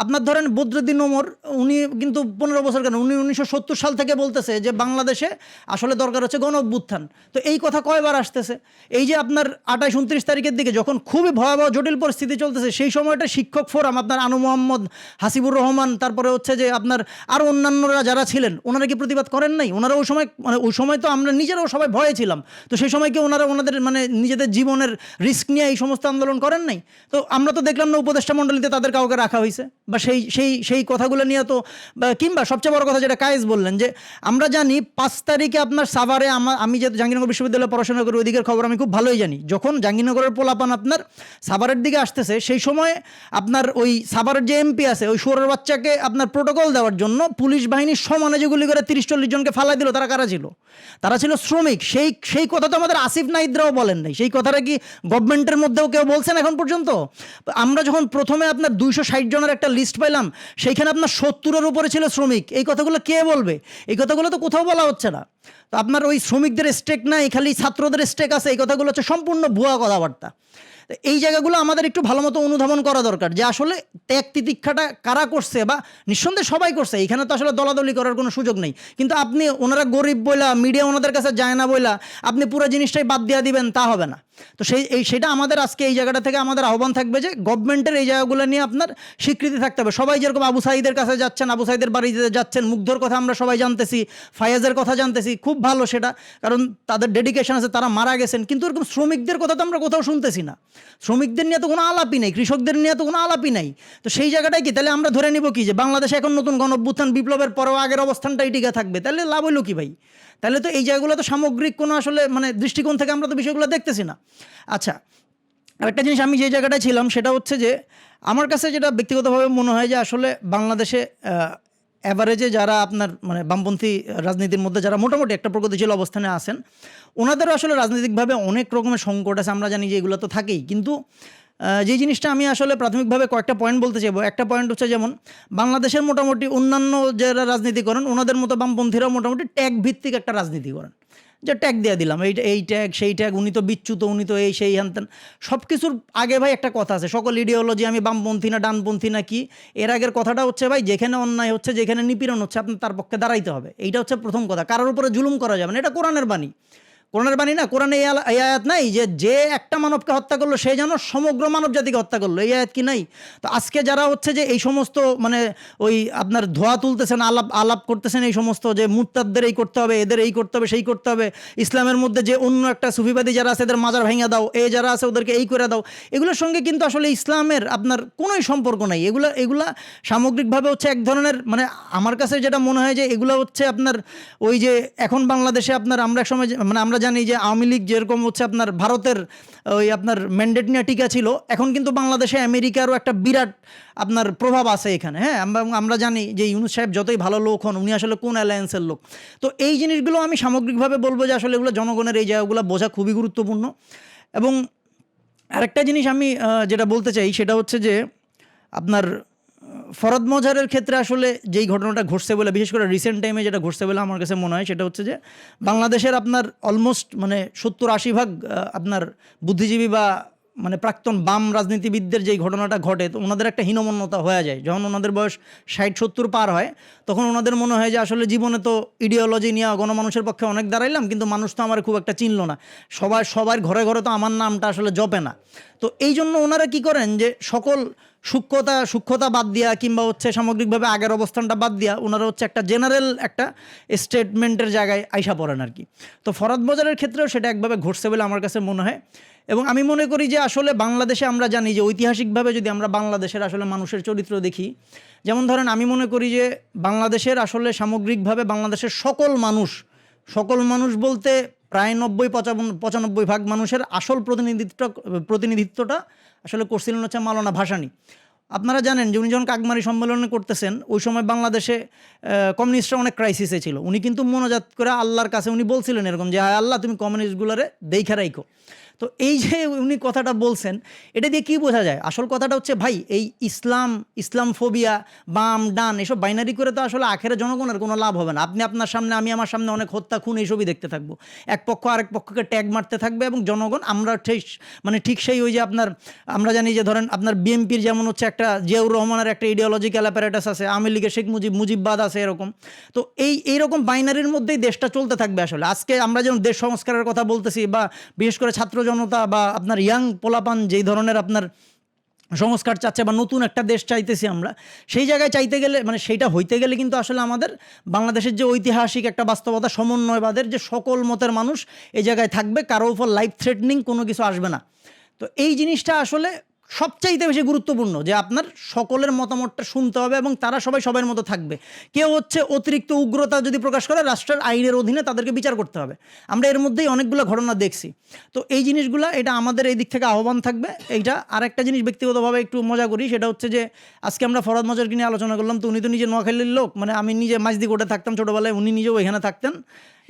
আপনার ধরেন বদরুদ্দিন ওমর, উনি কিন্তু 15 বছর কেন, উনি 1970 সাল থেকে বলতেছে যে বাংলাদেশে আসলে দরকার হচ্ছে গণ অভ্যুত্থান। তো এই কথা কয়বার আসতেছে? এই যে আপনার 28-29 তারিখের দিকে যখন খুবই ভয়াবহ জটিল পরিস্থিতি চলতেছে, সেই সময়টা শিক্ষক ফোরাম, আপনার আনু মোহাম্মদ, হাসিবুর রহমান, তারপরে হচ্ছে যে আপনার আরও অন্যান্যরা যারা ছিলেন, ওনারা কি প্রতিবাদ করেন নাই? ওনারা ওই সময় মানে ওই সময় তো আমরা নিজেরাও সবাই ভয়ে ছিলাম, তো সেই সময় কি ওনারা ওনাদের মানে নিজেদের জীবনের রিস্ক নিয়ে এই সমস্ত আন্দোলন করেন নাই? তো আমরা তো দেখলাম না উপদেষ্টা মণ্ডলীতে তাদের কাউকে রাখা হয়েছে, বা সেই কথাগুলো নিয়ে তো, কিংবা সবচেয়ে বড় কথা যেটা কায়েস বললেন যে আমরা জানি 5 তারিখে আপনার সাভারে, আমি যেহেতু জাহাঙ্গীরনগর বিশ্ববিদ্যালয়ে পড়াশোনা করি, ওইদিকের খবর আমি খুব ভালোই জানি। যখন জাহাঙ্গীরনগরের পোলাপান আপনার সাভারের দিকে আসতেছে, সেই সময় আপনার ওই সাভারের যে এমপি আছে, ওই শুয়োরের বাচ্চাকে আপনার প্রোটোকল দেওয়ার জন্য পুলিশ বাহিনীর সমানে যেগুলি করে 30-40 জনকে ফালাই দিল, তারা কারা ছিল? তারা ছিল শ্রমিক। সেই কথা তো আমাদের আসিফ নাহিদরাও বলেন নাই। সেই কথাটা কি গভর্নমেন্টের মধ্যেও কেউ বলছেন এখন পর্যন্ত? আমরা যখন প্রথমে আপনার 260 জনের একটা লিস্ট পাইলাম, সেইখানে আপনার 70-এর উপরে ছিল শ্রমিক। এই কথাগুলো কে বলবে? এই কথাগুলো তো কোথাও বলা হচ্ছে না। তো আপনার ওই শ্রমিকদের স্টেক নাই, খালি ছাত্রদের স্টেক আছে, এই কথাগুলো হচ্ছে সম্পূর্ণ ভুয়া কথাবার্তা। এই জায়গাগুলো আমাদের একটু ভালো মতো অনুধাবন করা দরকার যে আসলে ত্যাগ তিতিক্ষাটা কারা করছে, বা নিঃসন্দেহে সবাই করছে, এখানে তো আসলে দলাদলি করার কোনো সুযোগ নেই। কিন্তু আপনি ওনারা গরিব বইলা, মিডিয়া ওনাদের কাছে যায় না বইলা আপনি পুরো জিনিসটাই বাদ দিয়ে দিবেন, তা হবে না। তো সেটা আমাদের আজকে এই জায়গাটা থেকে আমাদের আহ্বান থাকবে যে গভর্নমেন্টের এই জায়গাগুলো নিয়ে আপনার স্বীকৃতি থাকতে হবে। সবাই যেরকম আবু সাঈদের কাছে যাচ্ছেন, আবু সাঈদের বাড়িতে যাচ্ছেন, মুগ্ধর কথা আমরা সবাই জানতেছি, ফায়াজের কথা জানতেছি, খুব ভালো সেটা, কারণ তাদের ডেডিকেশন আছে, তারা মারা গেছেন। কিন্তু এরকম শ্রমিকদের কথা তো আমরা কোথাও শুনতেছি না। শ্রমিকদের নিয়ে তো কোনো আলাপই নেই, কৃষকদের নিয়ে তো কোনো আলাপই নাই। তো সেই জায়গাটায় কি তাহলে আমরা ধরে নিব কি যে বাংলাদেশে এখন নতুন গণঅভ্যুত্থান বিপ্লবের পরেও আগের অবস্থানটাই টিকে থাকবে? তাহলে লাভ হইল কি ভাই? তাহলে তো এই জায়গাগুলো তো সামগ্রিক কোনো আসলে মানে দৃষ্টিকোণ থেকে আমরা তো বিষয়গুলো দেখতেছি না। আচ্ছা, আরেকটা জিনিস, আমি যে জায়গাটায় ছিলাম সেটা হচ্ছে যে আমার কাছে যেটা ব্যক্তিগতভাবে মনে হয় যে আসলে বাংলাদেশে অ্যাভারেজে যারা আপনার মানে বামপন্থী রাজনীতির মধ্যে যারা মোটামুটি একটা প্রগতিশীল অবস্থানে আছেন, ওনাদেরও আসলে রাজনৈতিকভাবে অনেক রকমের সংকট আছে, আমরা জানি যে এগুলো তো থাকেই। কিন্তু যে জিনিসটা আমি আসলে প্রাথমিকভাবে কয়েকটা পয়েন্ট বলতে চাইবো। একটা পয়েন্ট হচ্ছে যেমন বাংলাদেশের মোটামুটি অন্যান্য যারা রাজনীতি করেন ওনাদের মতো বামপন্থীরাও মোটামুটি ট্যাগ ভিত্তিক একটা রাজনীতি করেন, যে ট্যাগ দিয়ে দিলাম, এই ট্যাগ সেই ট্যাগ, উনি তো বিচ্যুত, উনি তো এই সেই হ্যান ত্যান। সব কিছুর আগে ভাই একটা কথা আছে, সকল ইডিওলজি, আমি বামপন্থী না ডানপন্থী না কি, এর আগের কথাটা হচ্ছে ভাই যেখানে অন্যায় হচ্ছে, যেখানে নিপীড়ন হচ্ছে, আপনার তার পক্ষে দাঁড়াইতে হবে। এইটা হচ্ছে প্রথম কথা। কারোর উপরে জুলুম করা যাবে না, এটা কোরআনের বাণী। কোরআনের বাণী না, কোরআনে এই আয়াত নাই যে একটা মানবকে হত্যা করলো সে যেন সমগ্র মানব জাতিকে হত্যা করলো, এই আয়াত কি নাই? তো আজকে যারা হচ্ছে যে এই সমস্ত মানে ওই আপনার ধোয়া তুলতেছেন, আলাপ করতেছেন, এই সমস্ত যে মুরতাদদের এই করতে হবে, এদের এই করতে হবে, সেই করতে হবে, ইসলামের মধ্যে যে অন্য একটা সুফিবাদী যারা আছে এদের মাজার ভেঙে দাও, যারা আছে ওদেরকে এই করে দাও, এগুলোর সঙ্গে কিন্তু আসলে ইসলামের আপনার কোনোই সম্পর্ক নাই। এগুলা সামগ্রিকভাবে হচ্ছে এক ধরনের মানে আমার কাছে যেটা মনে হয় যে এগুলো হচ্ছে আপনার ওই যে এখন বাংলাদেশে আপনার আমরা এক সময় মানে আমরা জানি যে আওয়ামী লীগ যেরকম হচ্ছে আপনার ভারতের ওই আপনার ম্যান্ডেট নিয়ে টিকা ছিল, এখন কিন্তু বাংলাদেশে আমেরিকারও একটা বিরাট আপনার প্রভাব আছে এখানে। হ্যাঁ, আমরা জানি যে ইউনূস সাহেব যতই ভালো লোক হন, উনি আসলে কোন অ্যালায়েন্সের লোক। তো এই জিনিসগুলো আমি সামগ্রিকভাবে বলবো যে আসলে এগুলো জনগণের এই জায়গাগুলো বোঝা খুবই গুরুত্বপূর্ণ। এবং আরেকটা জিনিস আমি যেটা বলতে চাই সেটা হচ্ছে যে আপনার ফরহাদ মজহারের ক্ষেত্রে আসলে যেই ঘটনাটা ঘটছে বলে, বিশেষ করে রিসেন্ট টাইমে যেটা ঘটছে বলে আমার কাছে মনে হয় সেটা হচ্ছে যে বাংলাদেশের আপনার অলমোস্ট মানে 70-80% আপনার বুদ্ধিজীবী বা মানে প্রাক্তন বাম রাজনীতিবিদদের যেই ঘটনাটা ঘটে, তো ওনাদের একটা হীনমন্যতা হয়ে যায়। যখন ওনাদের বয়স 60-70 পার হয়, তখন ওনাদের মনে হয় যে আসলে জীবনে তো ইডিওলজি নিয়ে গণমানুষের পক্ষে অনেক দাঁড়াইলাম, কিন্তু মানুষ তো আমার খুব একটা চিনল না, সবার ঘরে ঘরে তো আমার নামটা আসলে জপে না। তো এই জন্য ওনারা কী করেন যে সকল সূক্ষ্মতা বাদ দিয়া কিংবা হচ্ছে সামগ্রিকভাবে আগের অবস্থানটা বাদ দিয়া ওনারা হচ্ছে একটা জেনারেল একটা স্টেটমেন্টের জায়গায় আইসা পড়েন আর কি। তো ফরহাদ মজারের ক্ষেত্রেও সেটা একভাবে ঘটছে বলে আমার কাছে মনে হয়। এবং আমি মনে করি যে আসলে বাংলাদেশে আমরা জানি যে ঐতিহাসিকভাবে যদি আমরা বাংলাদেশের আসলে মানুষের চরিত্র দেখি, যেমন ধরেন আমি মনে করি যে বাংলাদেশের আসলে সামগ্রিকভাবে বাংলাদেশের সকল মানুষ বলতে প্রায় 90-95% মানুষের আসল প্রতিনিধিত্বটা আসলে করছিলেন হচ্ছে মাওলানা ভাসানী। আপনারা জানেন যে উনি যখন কাকমারি সম্মেলনে করতেছেন ওই সময় বাংলাদেশে কমিউনিস্টরা অনেক ক্রাইসিসে ছিল। উনি কিন্তু মোনাজাত করে আল্লাহর কাছে উনি বলছিলেন এরকম যে হায় আল্লাহ তুমি কমিউনিস্টগুলোরে দেইখা রাইখো। তো এই যে উনি কথাটা বলছেন এটা দিয়ে কী বোঝা যায়? আসল কথাটা হচ্ছে ভাই এই ইসলামফোবিয়া বাম ডান এসব বাইনারি করে তো আসলে আখেরে জনগণের কোনো লাভ হবে না। আপনি আপনার সামনে আমি আমার সামনে অনেক হত্যা খুন এইসবই দেখতে থাকবো, এক পক্ষ আরেক পক্ষকে ট্যাগ মারতে থাকবে এবং জনগণ আমরা ঠিক সেই ওই যে আমরা জানি যে ধরেন আপনার বিএনপির যেমন হচ্ছে একটা জিয়াউর রহমানের একটা ইডিওলজিক্যাল অ্যাপারেটাস আছে, আওয়ামী লীগের শেখ মুজিববাদ আছে এরকম। তো এইরকম বাইনারির মধ্যেই দেশটা চলতে থাকবে আসলে। আজকে আমরা যেমন দেশ সংস্কারের কথা বলতেছি বা বিশেষ করে ছাত্র জনতা বা আপনার ইয়াং পোলাপান যেই ধরনের আপনার সংস্কার চাচ্ছে বা নতুন একটা দেশ চাইতেছি আমরা, সেই জায়গায় চাইতে গেলে মানে সেইটা হইতে গেলে কিন্তু আসলে আমাদের বাংলাদেশের যে ঐতিহাসিক একটা বাস্তবতা সমন্বয়বাদের যে সকল মতের মানুষ এই জায়গায় থাকবে, কারো উপর লাইফ থ্রেটনিং কোনো কিছু আসবে না। তো এই জিনিসটা আসলে সবচাইতে বেশি গুরুত্বপূর্ণ যে আপনার সকলের মতামতটা শুনতে হবে এবং তারা সবাই সবার মতো থাকবে। কেউ হচ্ছে অতিরিক্ত উগ্রতা যদি প্রকাশ করে রাষ্ট্রের আইনের অধীনে তাদেরকে বিচার করতে হবে। আমরা এর মধ্যেই অনেকগুলো ঘটনা দেখছি। তো এই জিনিসগুলো এটা আমাদের এই দিক থেকে আহ্বান থাকবে। এইটা আর একটা জিনিস ব্যক্তিগতভাবে একটু মজা করি, সেটা হচ্ছে যে আজকে আমরা ফরহাদ মজারকে নিয়ে আলোচনা করলাম। তো উনি তো নিজে নোয়াখালীর লোক, মানে আমি নিজে মাঝদিকোটে থাকতাম ছোটোবেলায়, উনি নিজেও এখানে থাকতেন।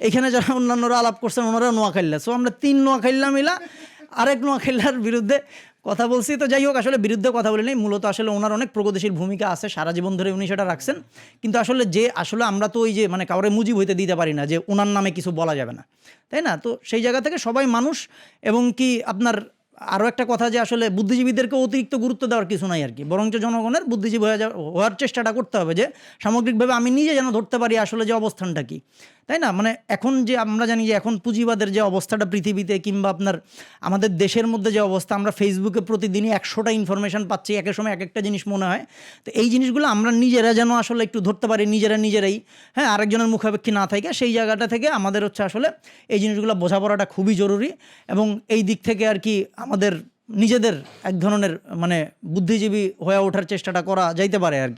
এখানে যারা অন্যান্যরা আলাপ করছেন ওনারাও নোয়াখালীলা। সো আমরা 3 নোয়াখালীলা মিলা আরেক নোয়াখালীর বিরুদ্ধে কথা বলছি। তো যাই হোক, আসলে বিরুদ্ধে কথা বলি নেই, মূলত আসলে ওনার অনেক প্রগতিশীল ভূমিকা আছে, সারা জীবন ধরে উনি সেটা রাখছেন। কিন্তু আসলে আমরা তো ওই যে মানে কাউরে মুজিব হইতে দিতে পারি না যে ওনার নামে কিছু বলা যাবে না, তাই না? তো সেই জায়গা থেকে সবাই মানুষ। এবং কি আপনার আরও একটা কথা যে আসলে বুদ্ধিজীবীদেরকে অতিরিক্ত গুরুত্ব দেওয়ার কিছু নাই আর কি, বরঞ্চ জনগণের বুদ্ধিজীবী হওয়ার চেষ্টাটা করতে হবে যে সামগ্রিকভাবে আমি নিজে যেন ধরতে পারি আসলে যে অবস্থানটা কি, তাই না? মানে এখন যে আমরা জানি যে এখন পুঁজিবাদের যে অবস্থাটা পৃথিবীতে কিংবা আপনার আমাদের দেশের মধ্যে যে অবস্থা, আমরা ফেসবুকে প্রতিদিনই 100টা ইনফরমেশন পাচ্ছি, একের সময় এক একটা জিনিস মনে হয়। তো এই জিনিসগুলো আমরা নিজেরা যেন আসলে একটু ধরতে পারি নিজেরাই, হ্যাঁ, আরেকজনের মুখাপেক্ষী না থাকে, সেই জায়গাটা থেকে আমাদের হচ্ছে আসলে এই জিনিসগুলো বোঝাপড়াটা খুবই জরুরি। এবং এই দিক থেকে আর কি আমাদের নিজেদের এক ধরনের মানে বুদ্ধিজীবী হয়ে ওঠার চেষ্টাটা করা যাইতে পারে আর কি।